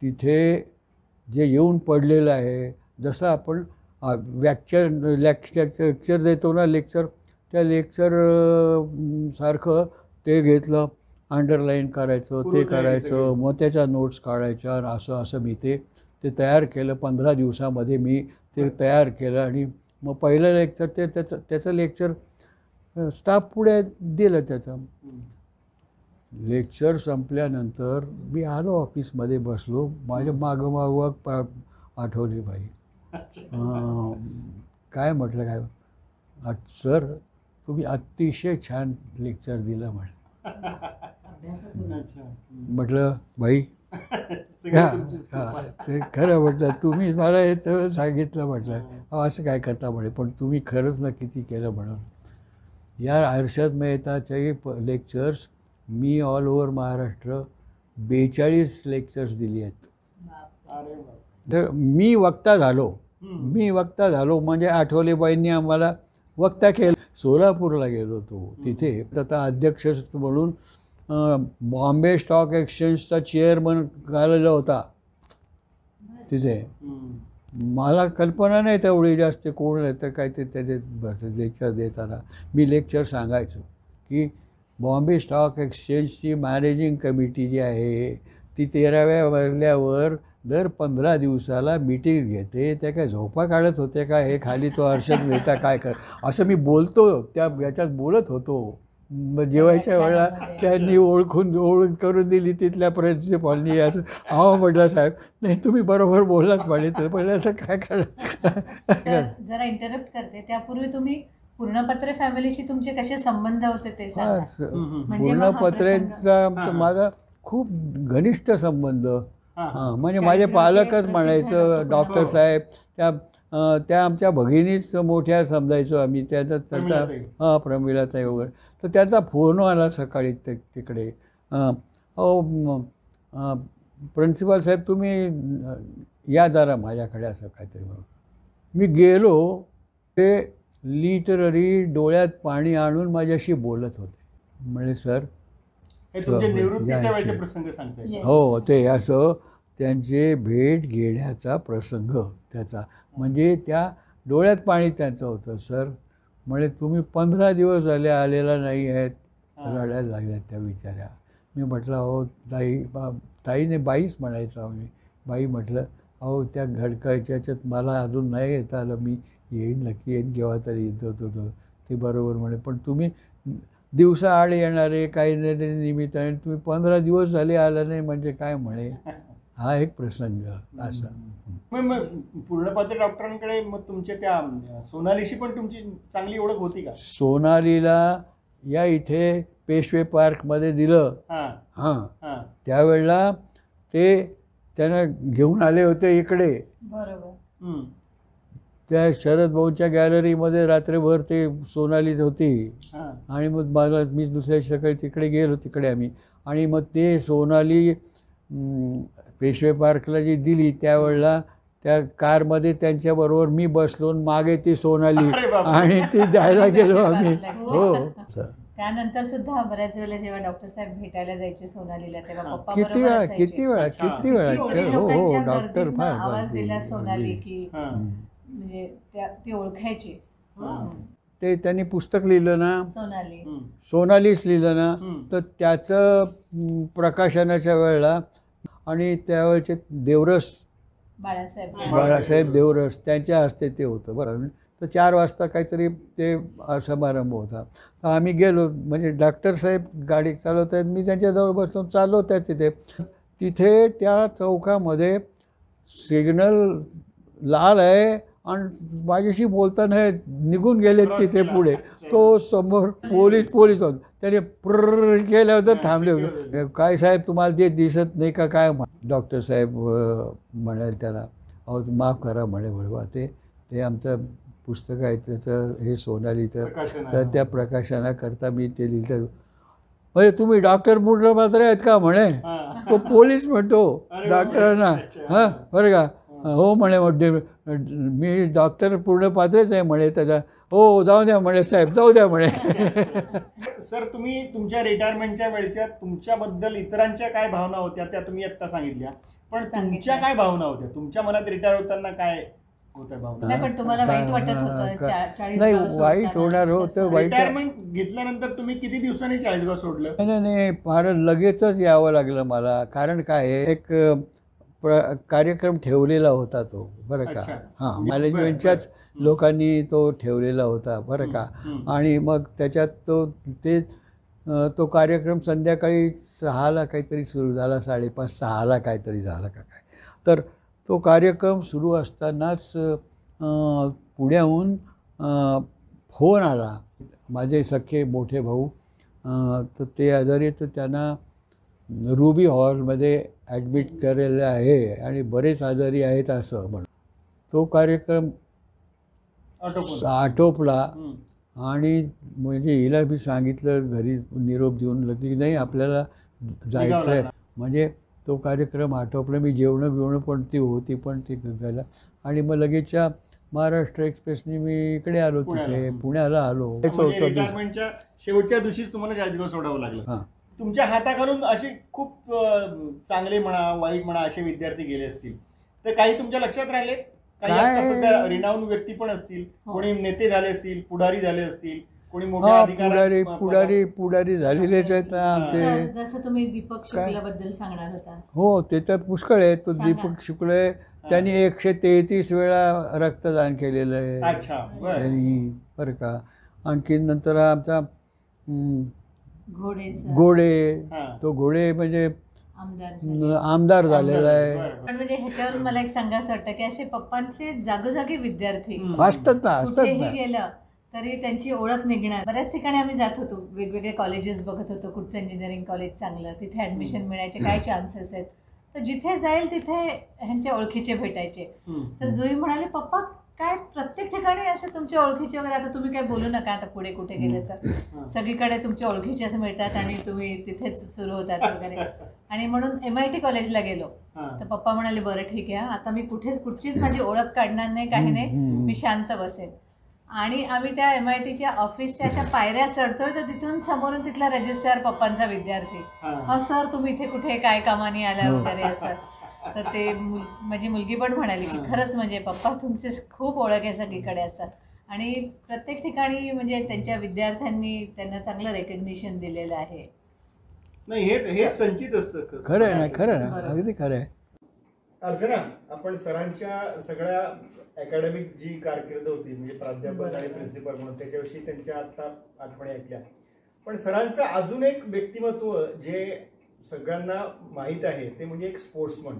तिथे जे येऊन पडलेलं आहे जसं आपण लेक्चर देतो ना त्या लेक्चर सारखं ते घेतलं अंडरलाईन करायचं ते करायचं मग त्याच्या नोट्स काढायच्या असं मी ते तयार केलं. 15 दिवसामध्ये मी ते तयार केलं आणि मग पहिलं लेक्चर त्याचं लेक्चर स्टाफ पुढे दिलं. त्याचं लेक्चर संपल्यानंतर मी आलो ऑफिसमध्ये बसलो माझ्या मागोमाग आठवली बाई काय म्हटलं काय सर तुम्ही अतिशय छान लेक्चर दिलं म्हटलं. म्हटलं बाई ते खरं म्हटलं तुम्ही मला हे तर सांगितलं म्हटलं असं काय करता म्हणे पण तुम्ही खरंच ना किती केलं म्हणून. या हर्षद मेहताचे लेक्चर्स मी ऑल ओव्हर महाराष्ट्र 42 लेक्चर्स दिली आहेत. अरे वा. तर मी वक्ता झालो म्हणजे आठवलेबाईंनी आम्हाला वक्ता केलं. सोलापूरला गेलो होतो, तिथे आता अध्यक्ष म्हणून बॉम्बे स्टॉक एक्सचेंजचा चेअरमन आलेला होता तिथे. मला कल्पना नाही तेवढी जास्त कोण आहे तर काय ते त्याचे लेक्चर देताना मी लेक्चर सांगायचो की बॉम्बे स्टॉक एक्सचेंजची मॅनेजिंग कमिटी जी आहे ती 13व्या मजल्यावर दर 15 दिवसाला मीटिंग घेते. त्या काय झोपा काढत होते का हे खाली तो हर्षद मेहता काय कर असं मी बोलतो त्या याच्यात बोलत होतो. मग जेवायच्या वेळेला त्यांनी ओळख करून दिली तिथल्या प्रिन्सिपॉलनी. असं म्हटलं साहेब नाही तुम्ही बरोबर बोललाच पाहिजे तर पहिलं असं काय तर जरा इंटरप्ट करते त्यापूर्वी तुम्ही पूर्णपत्रे फॅमिलीशी तुमचे कसे संबंध होते ते सांगा. म्हणजे मग हा पूर्णपत्रेचा माझा खूप घनिष्ठ संबंध. म्हणजे माझे पालकच म्हणायचं डॉक्टर साहेब. त्या आमच्या भगिनीच मोठ्या समजायचो आम्ही. त्यांचा प्रमिलाताई वगैरे. तर त्यांचा फोन आला सकाळी तिकडे, प्रिन्सिपल साहेब तुम्ही या जरा माझ्याकडे असं काहीतरी म्हणून. मी गेलो. ते लिटररी डोळ्यात पाणी आणून माझ्याशी बोलत होते. म्हणजे सर निवृत्तीच्या वेळेचे प्रसंग सांगताय. हो ते असं त्यांचे भेट घेण्याचा प्रसंग त्याचा म्हणजे त्या डोळ्यात पाणी त्यांचं होतं. सर म्हणजे तुम्ही 15 दिवस झाले आलेला नाही आहेत. रडायला लागल्यात त्या विचारा. मी म्हटलं अहो ताईने बाईच म्हणायचं आम्ही. बाई म्हटलं अहो त्या घडकायच्या याच्यात मला अजून नाही येता आलं. मी येईन नक्की येईन केव्हा तरी येत होतो. ते बरोबर म्हणे पण तुम्ही दिवसा आड येणारे काही नाही निमित्ताने तुम्ही 15 दिवस झाले आला नाही म्हणजे काय म्हणे. हा एक प्रसंग असा. मग पूर्णपत्रे डॉक्टरांकडे मग तुमच्या त्या सोनालीशी पण तुमची चांगली ओळख होती का? सोनालीला या इथे पेशवे पार्कमध्ये दिलं. हां त्यावेळेला ते त्यांना घेऊन आले होते इकडे. बरोबर. त्या शरद भाऊच्या गॅलरीमध्ये रात्रभर ते सोनालीच होती. आणि मग मी दुसऱ्या सकाळी तिकडे गेलो तिकडे आम्ही. आणि मग ते सोनाली पेशवे पार्कला जी दिली त्यावेळेला त्या कारमध्ये त्यांच्याबरोबर मी बसलो. मागे ती सोनाली आणि ती द्यायला गेलो आम्ही. हो त्यानंतर सुद्धा बऱ्याच वेळेला जेव्हा डॉक्टर साहेब भेटायला जायचे सोनालीला तेव्हा पप्पा किती वेळा हो डॉक्टर फार आवाज दिला सोनाली की म्हणजे ती ओळखायची. ते त्यांनी पुस्तक लिहिलं ना सोनालीच लिहिलं ना तर त्याचं प्रकाशनाच्या वेळेला आणि त्यावेळेचे देवरस बाळासाहेब देवरस त्यांच्या हस्ते ते होतं बरं. तर 4 वाजता काहीतरी ते समारंभ होता. तर आम्ही गेलो म्हणजे डॉक्टर साहेब गाडी चालवत आहेत. मी त्यांच्याजवळ बसून चाललो त्या तिथे त्या चौकामध्ये सिग्नल लाल आहे आणि माझ्याशी बोलताना निघून गेले तिथे पुढे. तो समोर पोलीस होते. त्याने प्र केलं होतं थांबले होते. काय साहेब तुम्हाला ते दिसत नाही का काय. डॉक्टर साहेब म्हणाले त्याला अहो माफ करा म्हणे बरोबर ते आमचं पुस्तक आहे त्याचं हे सोनालीचं तर त्या प्रकाशनाकरता मी ते लिहिलं. म्हणजे तुम्ही डॉक्टर पूर्णपत्रे आहेत का म्हणे. तो पोलीस म्हणतो डॉक्टरांना बरं का. हो म्हणे मी डॉक्टर पूर्णपत्रेच आहे म्हणे. त्याचा हो जाऊ द्या म्हणे साहेब जाऊ द्या म्हणे. सर तुम्ही तुमच्या रिटायरमेंटच्या वेळच्या तुमच्याबद्दल इतरांच्या काय भावना होत्या त्या तुम्ही आत्ता सांगितल्या. पण तुमच्या काय भावना होत्या तुमच्या मनात रिटायर होताना काय होत्या भावना? पण तुम्हाला वाईट वाटत होतं? नाही वाईट होणार होतं. रिटायरमेंट घेतल्यानंतर तुम्ही किती दिवसांनी चाळीसगाव सोडलं? नाही फार लगेचच यावं लागलं मला. कारण काय एक कार्यक्रम ठेवलेला होता तो बरं का. हां मॅनेजमेंटच्याच लोकांनी तो ठेवलेला होता बरं का. आणि मग त्याच्यात तो कार्यक्रम संध्याकाळी 6ला काहीतरी सुरू झाला 5:30-6ला काहीतरी झाला का काय. तर तो कार्यक्रम सुरू असतानाच पुण्याहून फोन आला. माझे सख्खे मोठे भाऊ तर ते आजारी तर त्यांना रुबी हॉलमध्ये ॲडमिट केलेलं आहे आणि बरेच आजारी आहेत असं म्हणून तो कार्यक्रम आटोपला. आणि म्हणजे हिला मी सांगितलं घरी निरोप देऊन की नाही आपल्याला जायचं आहे. म्हणजे तो कार्यक्रम आटोपला. मी जेवणं पण ती होती पण ती झालं आणि मग लगेचच्या महाराष्ट्र एक्सप्रेसनी मी इकडे आलो, तिथे पुण्याला आलो. रिटायरमेंटच्या शेवटच्या दिवशीच तुम्हाला चाळीसगाव सोडावं लागलं. हां, तुमच्या हाताखालून असे खूप चांगले म्हणा वाईट म्हणा असे विद्यार्थी गेले असतील, तर काही तुमच्या लक्षात राहिले? काही काय? आता सध्या रिनाऊन व्यक्ती पण असतील, कोणी नेते झाले असतील, पुढारी झाले असतील, कोणी मोठ्या हा, पुढारी झालेलेच आहेत ना आमचे. सर, जसं तुम्ही दीपक शुक्लाबद्दल सांगणार होता. हो, ते तर पुष्कळ आहे. तो सांगा. दीपक शुक्ल त्यांनी 133 वेळा रक्तदान केलेलं आहे. अच्छा, बरं. त्यांनी बरं का. आणखीन नंतर आमचा घोडे सर, घोडे, हा. तो घोडे म्हणजे आमदार झाले. आमदार झालेला आहे. बरं, पण म्हणजे ह्याच्यावरून मला एक सांगायचं वाटतं की असे पप्पांचे जागोजागी विद्यार्थी असतात ना. कुठेही गेलं तरी त्यांची ओळख निघणार. बऱ्याच ठिकाणी आम्ही जात होतो, वेगवेगळे कॉलेजेस बघत होतो, कुठचं इंजिनिअरिंग कॉलेज चांगलं, तिथे ऍडमिशन मिळायचे काय चान्सेस आहेत. तर जिथे जाईल तिथे ह्यांच्या ओळखीचे भेटायचे. तर जुई म्हणाले, पप्पा काय प्रत्येक ठिकाणी असे तुमच्या ओळखीचे वगैरे, आता तुम्ही काय बोलू नका, आता पुढे कुठे गेले तर सगळीकडे तुमच्या ओळखीचेच मिळतात आणि तुम्ही तिथेच सुरू होतात वगैरे. आणि म्हणून MIT कॉलेजला गेलो. तर पप्पा म्हणाले, बरं ठीक आहे, आता मी कुठचीच माझी ओळख काढणार नाही, काही नाही, मी शांत बसेन. आणि आम्ही त्या MITच्या ऑफिसच्या अशा पायऱ्या चढतोय तर तिथून समोरून तिथला रजिस्ट्रार पप्पांचा विद्यार्थी, हा सर तुम्ही इथे कुठे काय कामाने आला वगैरे असं. तर ते माझी मुलगी पण म्हणाली की खरंच म्हणजे पप्पा तुमचे खूप ओळख आहे सगळीकडे असं. आणि प्रत्येक ठिकाणी म्हणजे त्यांच्या विद्यार्थ्यांनी त्यांना चांगलं रेकग्निशन दिलेलं आहे. नाही, हेच संचित असतं. खरं आहे ना, खरं आहे ना, अगदी खरं आहे. अर्चना, आपण सरांच्या सगळ्या अकॅडमिक जी कारकीर्द होती म्हणजे प्राध्यापक आणि प्रिन्सिपल म्हणून त्याच्याविषयी त्यांच्या आता आठवणी ऐकल्या. पण सरांचं अजून एक व्यक्तिमत्व जे सगळ्यांना माहीत आहे ते म्हणजे एक स्पोर्ट्समन.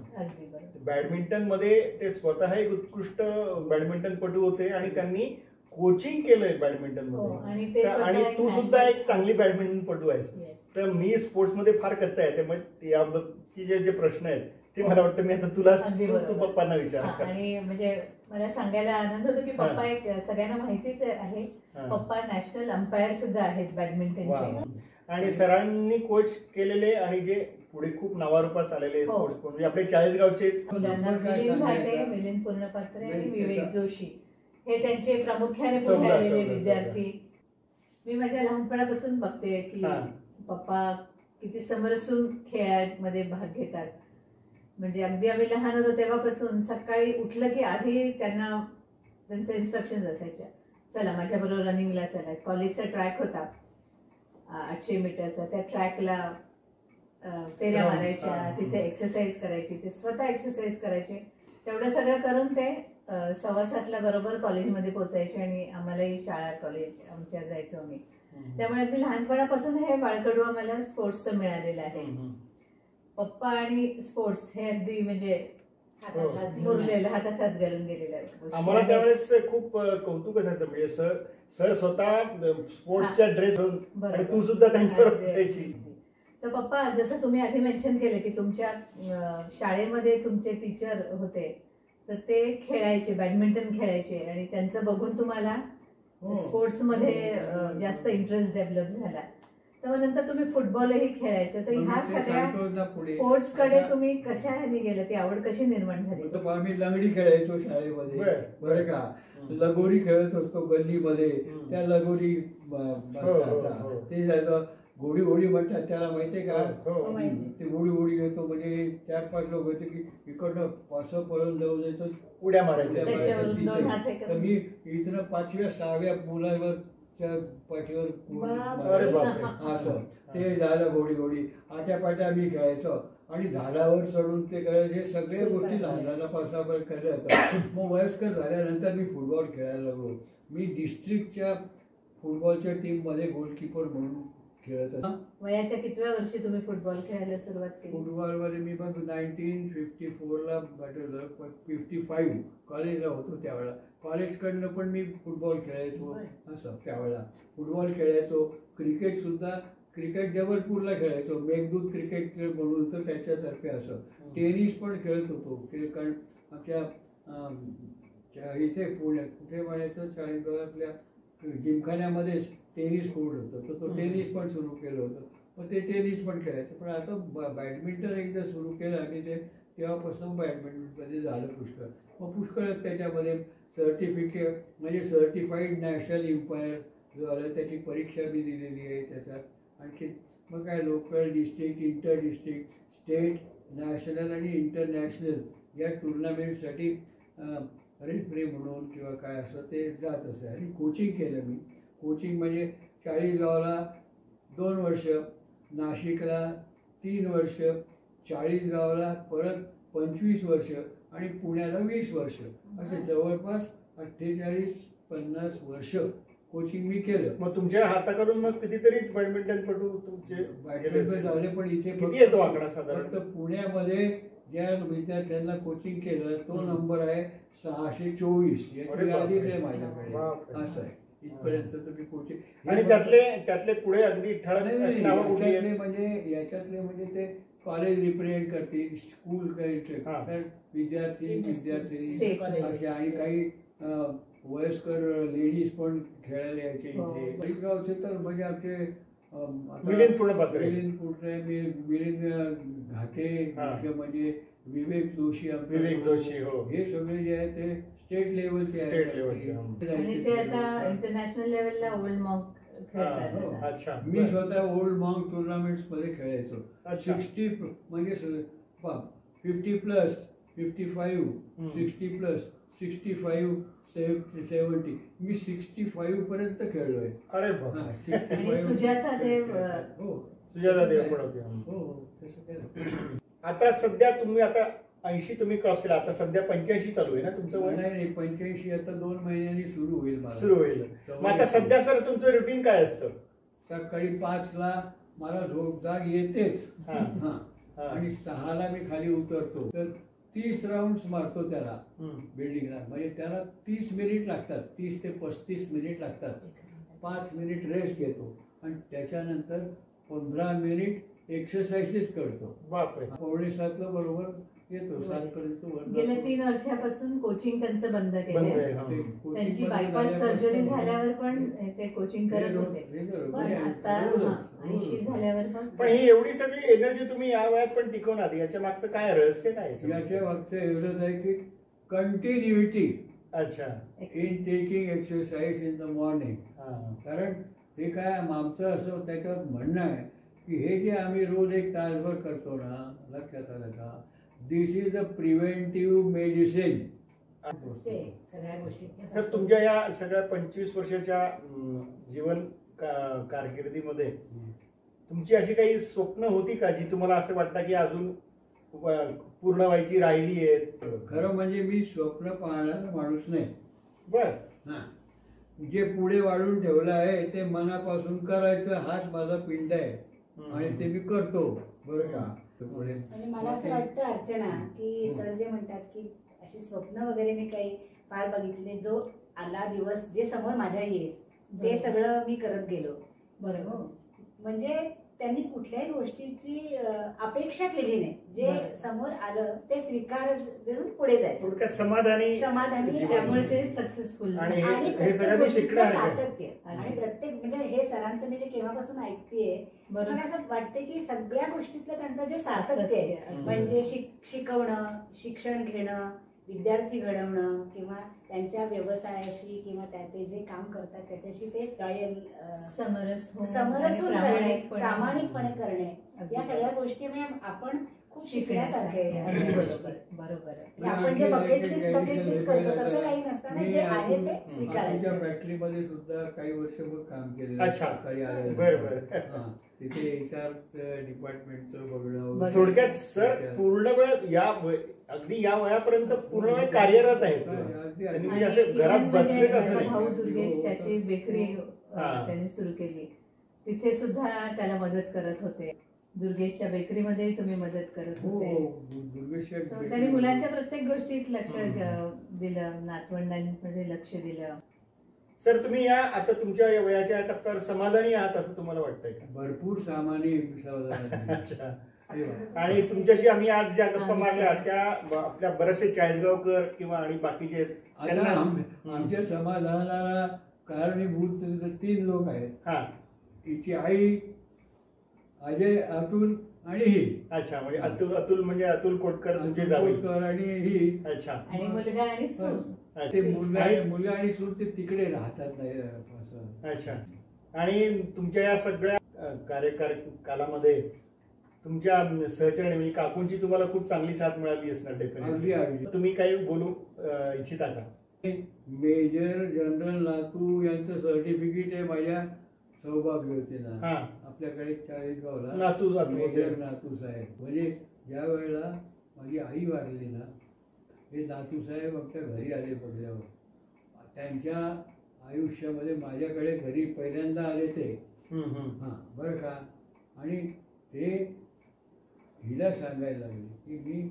बॅडमिंटन मध्ये ते स्वतः एक उत्कृष्ट बॅडमिंटनपटू होते आणि त्यांनी कोचिंग केलंय बॅडमिंटन मध्ये. आणि तू सुद्धा एक चांगली बॅडमिंटनपटू आहेस. तर मी स्पोर्ट्स मध्ये फार कच्चा आहे, त्यामुळे याबाबतचे जे प्रश्न आहेत ते मला वाटतं मी आता तू पप्पांना विचार. आणि म्हणजे मला सांगायला आनंद होतो की पप्पा एक सगळ्यांना माहितीच आहे, पप्पा नॅशनल अंपायर सुद्धा आहेत बॅडमिंटनचे. आणि सरांनी कोच केलेले आणि जे पुढे खूप नावारूपास आलेले स्पोर्ट्स म्हणजे आपले चाळीसगावचेच मिलिंद भाटे, मिलिंद पूर्णपात्रे आणि विवेक जोशी हे त्यांचे प्रामुख्याने पुढे आलेले विद्यार्थी. मी माझ्या लहानपणापासून बघते की पप्पा किती समरसून खेळामध्ये भाग घेतात. म्हणजे अगदी आम्ही लहान होतो तेव्हापासून सकाळी उठलं की आधी त्यांना त्यांचे इन्स्ट्रक्शन असायच्या, चला माझ्याबरोबर रनिंगला चला. कॉलेजचा ट्रॅक होता 800 मीटरचा, त्या ट्रॅकला फेऱ्या मारायच्या, तिथे एक्सरसाइज करायची, ते स्वतः एक्सरसाइज करायचे. तेवढं सगळं करून ते 6:15ला बरोबर कॉलेजमध्ये पोहोचायचे आणि आम्हालाही शाळा कॉलेज आमच्या जायचो आम्ही. त्यामुळे अगदी लहानपणापासून हे बाळकडू आम्हाला स्पोर्ट्सचं मिळालेलं आहे. पप्पा आणि स्पोर्ट्स हे अगदी म्हणजे मुरलेलं हातात हात घालून गेलेलं आहे. आम्हाला त्यावेळेस खूप कौतुक असायचं म्हणजे सर स्वतः स्पोर्ट्सच्या ड्रेस आणि तू सुद्धा त्यांच्यावर असायची. तर पप्पा, जसं तुम्ही आधी मेन्शन केलं की तुमच्या शाळेमध्ये तुमचे टीचर होते तर ते खेळायचे, बॅडमिंटन खेळायचे आणि त्यांचं बघून तुम्हाला स्पोर्ट्समध्ये जास्त इंटरेस्ट डेव्हलप झाला. तर नंतर तुम्ही फुटबॉलही खेळायचं. तर ह्या सगळ्या स्पोर्ट्स कडे तुम्ही कशा गेलं, ती आवड कशी निर्माण झाली? आम्ही लंगडी खेळायचो शाळेमध्ये, बरं का. लगोरी खेळत असतो गल्लीमध्ये, त्या लगोरी ते जायचं. घोडी म्हणतात त्याला, माहितीये का? ते घोडी घेतो म्हणजे 4-5 लोक होते की इकडनं असं पळून जाऊ जायचं, उड्या मारायच्या. तर मी इथनं 5व्या-6व्या मुलांवरच्या पाठीवर असं ते झालं. घोडी आट्यापाट्या मी खेळायचो आणि झाडावर चढून ते करायचे. सगळ्या गोष्टी लहानपणापासून करायचं. मग वयस्कर झाल्यानंतर मी फुटबॉल खेळायला लागलो. मी डिस्ट्रिक्टच्या फुटबॉलच्या टीममध्ये गोलकीपर म्हणून खेळत होतो. वयाच्या कितव्या वर्षी तुम्ही फुटबॉल खेळायला सुरुवात केली? फुटबॉलमध्ये मी पण 1954ला 55 कॉलेजला होतो त्यावेळेला. कॉलेजकडनं पण मी फुटबॉल खेळायचो. असं त्यावेळेला फुटबॉल खेळायचो. क्रिकेट सुद्धा, क्रिकेट जबलपूरला खेळायचो, मेघदूत क्रिकेट खेळ म्हणून तर त्याच्यातर्फे. असं टेनिस पण खेळत होतो. कारण आमच्या इथे पुण्यात कुठे म्हणायचं, चाळीसगावातल्या जिमखान्यामध्ये टेनिस कोर्ट होतं, तर तो टेनिस पण सुरू केलं होतं. मग ते टेनिस पण खेळायचं. पण आता बॅडमिंटन एकदा सुरू केलं आणि ते तेव्हापासून बॅडमिंटनमध्ये झालं पुष्कळ. मग पुष्कळच त्याच्यामध्ये सर्टिफिकेट म्हणजे सर्टिफाईड नॅशनल एम्पायर जो आला त्याची परीक्षा मी दिलेली आहे त्याच्यात. आणखी मग काय local, district, inter district, state, national आणि इंटरनॅशनल या टुर्नामेंटसाठी रेफरी म्हणून किंवा काय असं ते जात असे. आणि कोचिंग केलं मी. कोचिंग म्हणजे चाळीसगावला 2 वर्ष, नाशिकला 3 वर्ष, चाळीसगावला परत 25 वर्ष आणि पुण्याला 20 वर्ष, असे जवळपास 48-50 वर्ष कोचिंग मी केलं. मग तुमच्या हाताकडून मग कितीतरी बॅडमिंटन तुमचे बॅडमिंटन झाले. पण इथे किती येतो आकडा साधारण? फक्त पुण्यामध्ये ज्या विद्यार्थ्यांना कोचिंग केलं तो नंबर आहे 624. याची यादीच आहे माझ्याकडे. असं आहे. इथपर्यंत तुम्ही कोचिंग आणि त्यातले पुढे अगदी ठळक अशी नावं कुठली आहेत? याच्यातले म्हणजे ते कॉलेज रिप्रेझेंट करतील, स्कूल विद्यार्थी असे आणि काही वयस्कर लेडीज पण खेळायला यायचे इथे. चाळीसगावचे तर म्हणजे आमचे मिलिंद पुणेपात्रे, मिलिंद घाटे, म्हणजे विवेक जोशी, हो, हे सगळे जे आहेत ते स्टेट लेवलचे आहेत. आणि ते आता इंटरनॅशनल लेवलला ओल्ड मॉक खेळतात. अच्छा. मी स्वतः ओल्ड मॉक टुर्नामेंट्स मध्ये खेळायचो. अच्छा. 60 म्हणजे 50+, 55, 60+, 65, 70. मी 65 पर्यंत खेळलोय. अरे आणि सुजाता देव, हो, सुजाता देव पण होते. हो, तसं केलं. आता सध्या तुम्ही आता 80 तुम्ही क्रॉस केला, आता सध्या 85 चालू आहे ना तुमचं वय? नाही, 85 आता 2 महिन्यांनी सुरू होईल मला. सुरू होईल. मग आता सध्या सर तुमचं रुटीन काय असतं? सकाळी 5ला मला झोप जाग येतेच. आणि 6ला मी खाली उतरतो. तर 30 राऊंड मारतो त्याला बिल्डिंगला. म्हणजे त्याला 30 मिनिट लागतात, 30 ते 35 मिनिट लागतात. 5 मिनिट रेस्ट घेतो आणि त्याच्यानंतर 15 मिनिट एक्सरसाइजेस करतो. बापरे. 6:45ला बरोबर येतो. 7 पर्यंत. गेल्या 3 वर्षापासून कोचिंग त्यांचं बंद केलंय. त्यांची बायपास सर्जरी झाल्यावर पण ते कोचिंग करत होते. पण आता 80 झाल्यावर पण ही एवढी सगळी एनर्जी तुम्ही या वयात पण टिकवून आली, याच्या मागचं काय रहस्य काय? याच्या मागचं एवढंच आहे की कंटिन्युटी. अच्छा. In taking exercise in the morning. कारण हे काय आमचं असं त्याच्यात म्हणणं आहे की हे जे आम्ही रोज 1 तासभर करतो ना, लक्षात आलं का, this is a preventive medicine. Sir तुमच्या या सगळ्या 25 वर्षाच्या जीवन कारकिर्दीमध्ये तुमची अशी काही स्वप्न होती का जी तुम्हाला असं वाटतं की अजून पूर्ण व्हायची राहिली आहेत? खरं म्हणजे मी स्वप्न पाहणारा माणूस नाही. बर. जे पुढे वाढून ठेवलं आहे ते मनापासून करायचं, हाच माझा पिंड आहे आणि ते मी करतो. बरं का. म्हणजे मला असं वाटतं अर्चना की सर जे म्हणतात की अशी स्वप्न वगैरे मी काही फार बघितले, जो आला दिवस जे समोर माझ्या येईल ते सगळं मी करत गेलो. बरोबर. म्हणजे त्यांनी कुठल्याही गोष्टीची अपेक्षा केली नाही. जे समोर आलं ते स्वीकार करून पुढे जायचं. थोडक्यात समाधानी. त्यामुळे ते सक्सेसफुल. आणि हे सगळं शिकणार सातत्य. आणि प्रत्येक म्हणजे हे सरांचं मी जे केव्हापासून ऐकतेय मला असं वाटते की सगळ्या गोष्टीतलं त्यांचं जे सातत्य आहे, म्हणजे शिकवणं, शिक्षण घेणं, विद्यार्थी घडवणं किंवा त्यांच्या व्यवसायाशी किंवा ते जे काम करतात त्याच्याशी ते समरसून करणे, प्रामाणिकपणे करणे, या सगळ्या गोष्टी आपण खूप शिकण्यासारखे. बरोबर. आपण जे बकेट लिस्ट करतो तसं काही नसताना जे आहे ते स्वीकारायचं. फॅक्टरीमध्ये सुद्धा काही वर्ष काम केलेलं. अच्छा. बरोबर. तिथे HR डिपार्टमेंटचं बघणं. थोडक्यात सर पूर्ण वेळ अगदी या वयापर्यंत पूर्ण वेळ कार्यरत आहेत. म्हणजे असे घरात बसले कसं. भाऊ दुर्गेश त्याची बेकरी त्यांनी सुरू केली, तिथे सुद्धा त्याला मदत करत होते. दुर्गेशच्या बेकरीमध्ये तुम्ही मदत करत होते. त्यांनी मुलांच्या प्रत्येक गोष्टीत लक्ष दिलं, नातवंडांमध्ये लक्ष दिलं. सर तुम्ही आता तुमच्या या वयाच्या टप्प्यावर समाधानी आहात असं तुम्हाला वाटतंय का? भरपूर समाधानी. अच्छा. आणि तुमच्याशी आम्ही आज ज्या गप्पा मारल्या त्या आपल्या बरेचसे चाळीसगावकर किंवा आणि बाकीचे आमच्या समाधानाला कारणीभूत 3 लोक आहेत. हा हिची आई, अजय, अतुल आणि ही. अच्छा, म्हणजे अतुल म्हणजे अतुल कोटकर तुमचे जावई. कोटकर आणि ही. अच्छा. आणि मुलगा आणि सून. ते मुलगा आणि सून ते तिकडे राहतात नाही असं. अच्छा. आणि तुमच्या या सगळ्या कालामध्ये तुमच्या सहचर्याने म्हणजे काकूंची तुम्हाला खूप चांगली साथ मिळाली असणार डेफिनेटली. अगदी. तुम्ही काही बोलू इच्छिता का? मेजर जनरल नातू यांचं सर्टिफिकेट आहे माझ्या सौभाग्य होते ना. हा. आपल्याकडे 40गावला नातू मेजर नातू साहेब, म्हणजे ज्या वेळेला माझी आई वारली ना, हे नातू साहेब आमच्या घरी आले बघल्यावर. त्यांच्या आयुष्यामध्ये माझ्याकडे घरी पहिल्यांदा आले ते. हा. बरं का. आणि ते हिला सांगायला लागले की मी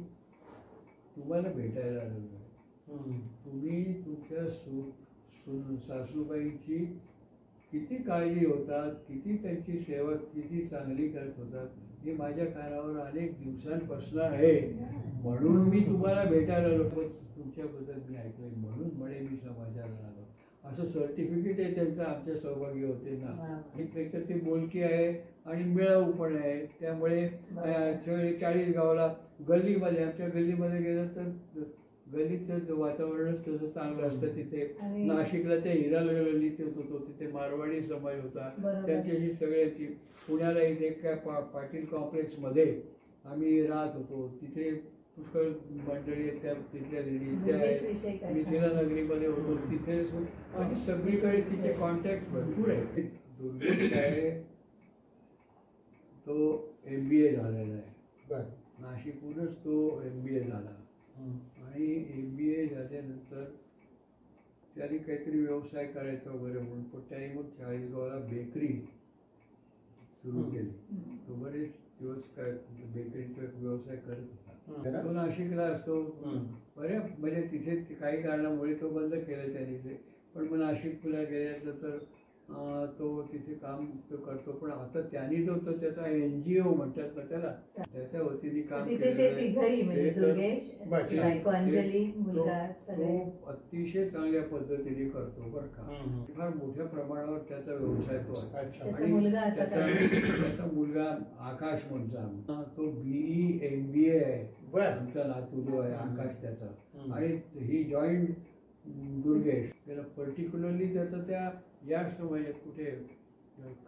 तुम्हाला भेटायला आलो. तुम्ही तुमच्या सासूबाईंची किती काळजी होतात, किती त्यांची सेवा किती चांगली करत होतात, हे माझ्या कानावर अनेक दिवसांपासून आहे. म्हणून मी तुम्हाला भेटायला आलो. तुमच्याबद्दल मी ऐकलंय म्हणून म्हणे मी समाजाला आलो. असं सर्टिफिकेट आहे त्यांचं आमच्या सौभाग्य होते ना. आणि त्याच्यात ते बोलकी आहे आणि मिळावू पण आहे. त्यामुळे 40गावला गल्लीमध्ये, आमच्या गल्लीमध्ये गेलं तर गल्लीचं वातावरणच तसं चांगलं असतं. तिथे नाशिकला त्या हिराला गल्लीत होतो, तिथे मारवाडी समाज होता. त्यांच्याशी सगळ्याची. पुण्याला इथे काय पाटील कॉम्प्लेक्समध्ये आम्ही राहत होतो. तिथे पुष्कळ मंडळी आहेत त्या तिथल्या लेडीज. मिथिला नगरीमध्ये होतो तिथे. म्हणजे सगळीकडे तिचे कॉन्टॅक्ट भरपूर आहे. दुर्गेश आहे तो MBA झालेला आहे. नाशिकहूनच तो MBA झाला. आणि MBA झाल्यानंतर त्याने काहीतरी व्यवसाय करायचा वगैरे म्हणून पण त्याने मग 40गावला बेकरी सुरू केली. तो बरेच दिवस काय बेकरीचा व्यवसाय करत होता. तो नाशिकला असतो. बऱ्याच म्हणजे तिथे काही कारणामुळे तो बंद केला त्याने. पण मग नाशिकला गेल्यानंतर तो तिथे काम तो करतो. पण आता त्यांनी जो त्याचा NGO म्हणतात ना त्याला, त्याच्या वतीने काम तो अतिशय चांगल्या पद्धतीने करतो बरं का. फार मोठ्या प्रमाणावर त्याचा व्यवसाय तो आहे. आणि त्याचा मुलगा आकाश म्हणचा तो BE MBA आहे. आमचा नातू जो आहे आकाश त्याचा. आणि ही जॉईंट दुर्गेश त्याला पर्टिक्युलरली त्याचं त्या या समाजात कुठे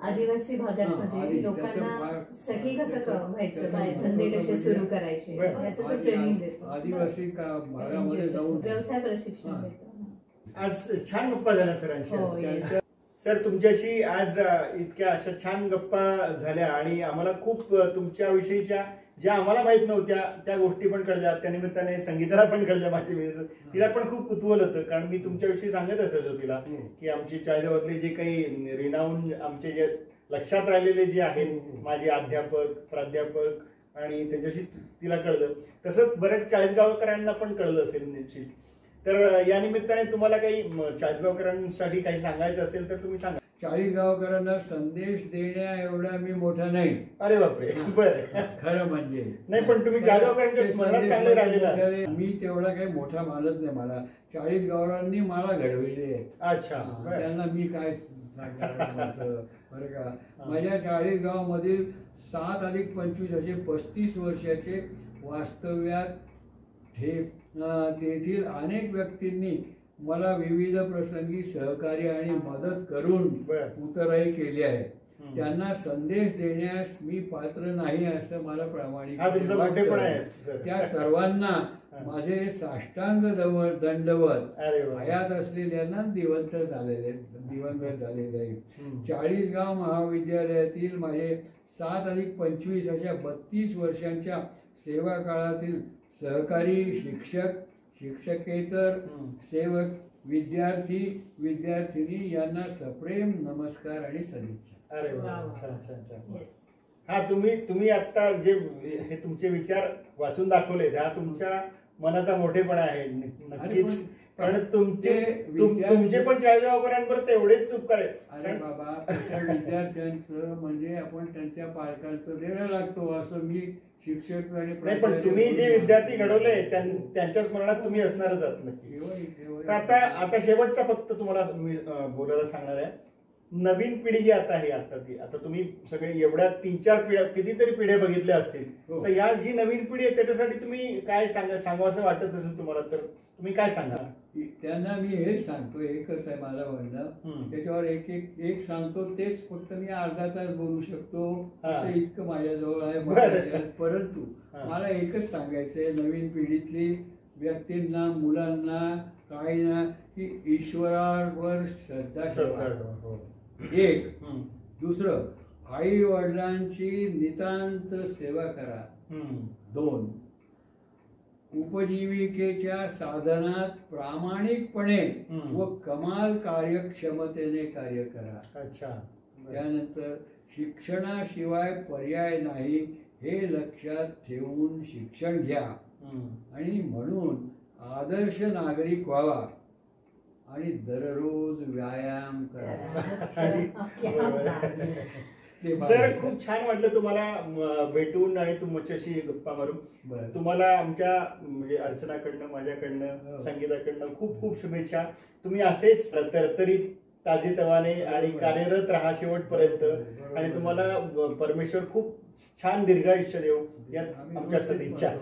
आदिवासी भागांमध्ये लोकांना सेटल कसं व्हायचं, नीट कसे सुरू करायचे याचं तो ट्रेनिंग देतो. आदिवासी भागामध्ये जाऊन व्यवसाय प्रशिक्षण देतो. आज छान गप्पा झाल्या सरांशी. सर तुमच्याशी आज इतक्या अशा छान गप्पा झाल्या आणि आम्हाला खूप तुमच्याविषयीच्या ज्या आम्हाला माहित नव्हत्या त्या गोष्टी पण कळल्या. त्या निमित्ताने संगीताला पण कळल्या. माझी वेळेस तिला पण खूप कुतूहल होतं, कारण मी तुमच्याविषयी सांगत असायचो तिला की आमची 40गावातले जे काही रिनाऊन आमचे जे लक्षात राहिलेले जे आहेत माझे अध्यापक प्राध्यापक आणि त्यांच्याशी तिला कळलं. तसंच बऱ्याच 40गावकरांना पण कळलं असेल निश्चित. तर या निमित्ताने तुम्हाला काही 40गावकरांसाठी काही सांगायचं असेल तर तुम्ही सांगा. 40गावकरांना संदेश देण्या एवढा मी मोठा नाही. अरे बापरे. बरं. खरं म्हणजे नाही, पण तुम्ही 40गावकरांच्या स्मरणात चांगले राहिलेला. मी तेवढा काही मोठा मानत नाही. मला 40गावकरांनी मला घडविले. अच्छा. त्यांना मी काय सांगणार बरं का. माझ्या 40गावामधील 7 अधिक 25 असे 35 वर्षाचे वास्तव्यात तेथील अनेक व्यक्तींनी मला विविध प्रसंगी सहकार्य आणि मदत करून उतराई केली आहे. त्यांना संदेश देण्यास मी पात्र नाही असं मला प्रामाणिक त्या सर्वांना माझे साष्टांग दंडवत. हयात असलेल्यांना दिवंगत झालेले आहे. 40गाव महाविद्यालयातील माझे 7 अधिक 25 अशा 32 वर्षांच्या सेवा काळातील सहकारी शिक्षक शिक्षकेतर सेवक विद्यार्थी विद्यार्थिनी यांना सप्रेम नमस्कार आणि सदिच्छा. अरे वा. छान छान छान. हा तुम्ही आता जे हे तुमचे विचार वाचून दाखवले हा तुमच्या मनाचा मोठेपणा आहे नक्कीच. कारण तुमचे पण 40गावकरांवर तेवढेच उपकार आहे. अरे बाबा त्या विद्यार्थ्यांचं म्हणजे आपण त्यांच्या पालकांचं देणं लागतो असं मी शिक्षक आणि नाही, पण तुम्ही जे विद्यार्थी घडवले त्यांच्या स्मरणात तुम्ही असणारच आहात नक्की. तर आता शेवटचा फक्त तुम्हाला मी बोलायला सांगणार आहे, नवीन पिढी जी आता आहे, आता तुम्ही सगळे एवढ्या 3-4 पिढ्या, कितीतरी पिढ्या बघितल्या असतील, तर या जी नवीन पिढी आहे त्याच्यासाठी तुम्ही काय सांगावं वाटत असेल तुम्हाला, तर तुम्ही काय सांगा त्यांना? मी हेच सांगतो, एकच आहे मला म्हणणं, त्याच्यावर एक सांगतो, तेच फक्त मी अर्धा तास बोलू शकतो असं इतकं माझ्याजवळ आहे. परंतु मला एकच सांगायचंय नवीन पिढीतली व्यक्तींना, मुलांना, काही ना, की ईश्वरावर श्रद्धा ठेवा. एक. दुसरं, आई वडिलांची नितांत सेवा करा. 2. उपजीविकेच्या साधनात प्रामाणिकपणे व कमाल कार्यक्षमतेने कार्य करा. अच्छा. त्यानंतर शिक्षणाशिवाय पर्याय नाही हे लक्षात ठेवून शिक्षण घ्या आणि म्हणून आदर्श नागरिक व्हावा आणि दररोज व्यायाम करा. सर, खूप छान वाटलं तुम्हाला भेटून आणि तुमच्याशी गप्पा मारून. तुम्हाला आमच्या म्हणजे अर्चनाकडनं, माझ्याकडनं, संगीताकडनं खूप खूप शुभेच्छा. तुम्ही असेच तरतरीत, ताजेतवाने आणि कार्यरत राहा शेवटपर्यंत, आणि तुम्हाला परमेश्वर खूप छान दीर्घायुष्य देऊ, यात आमच्या सदिच्छा.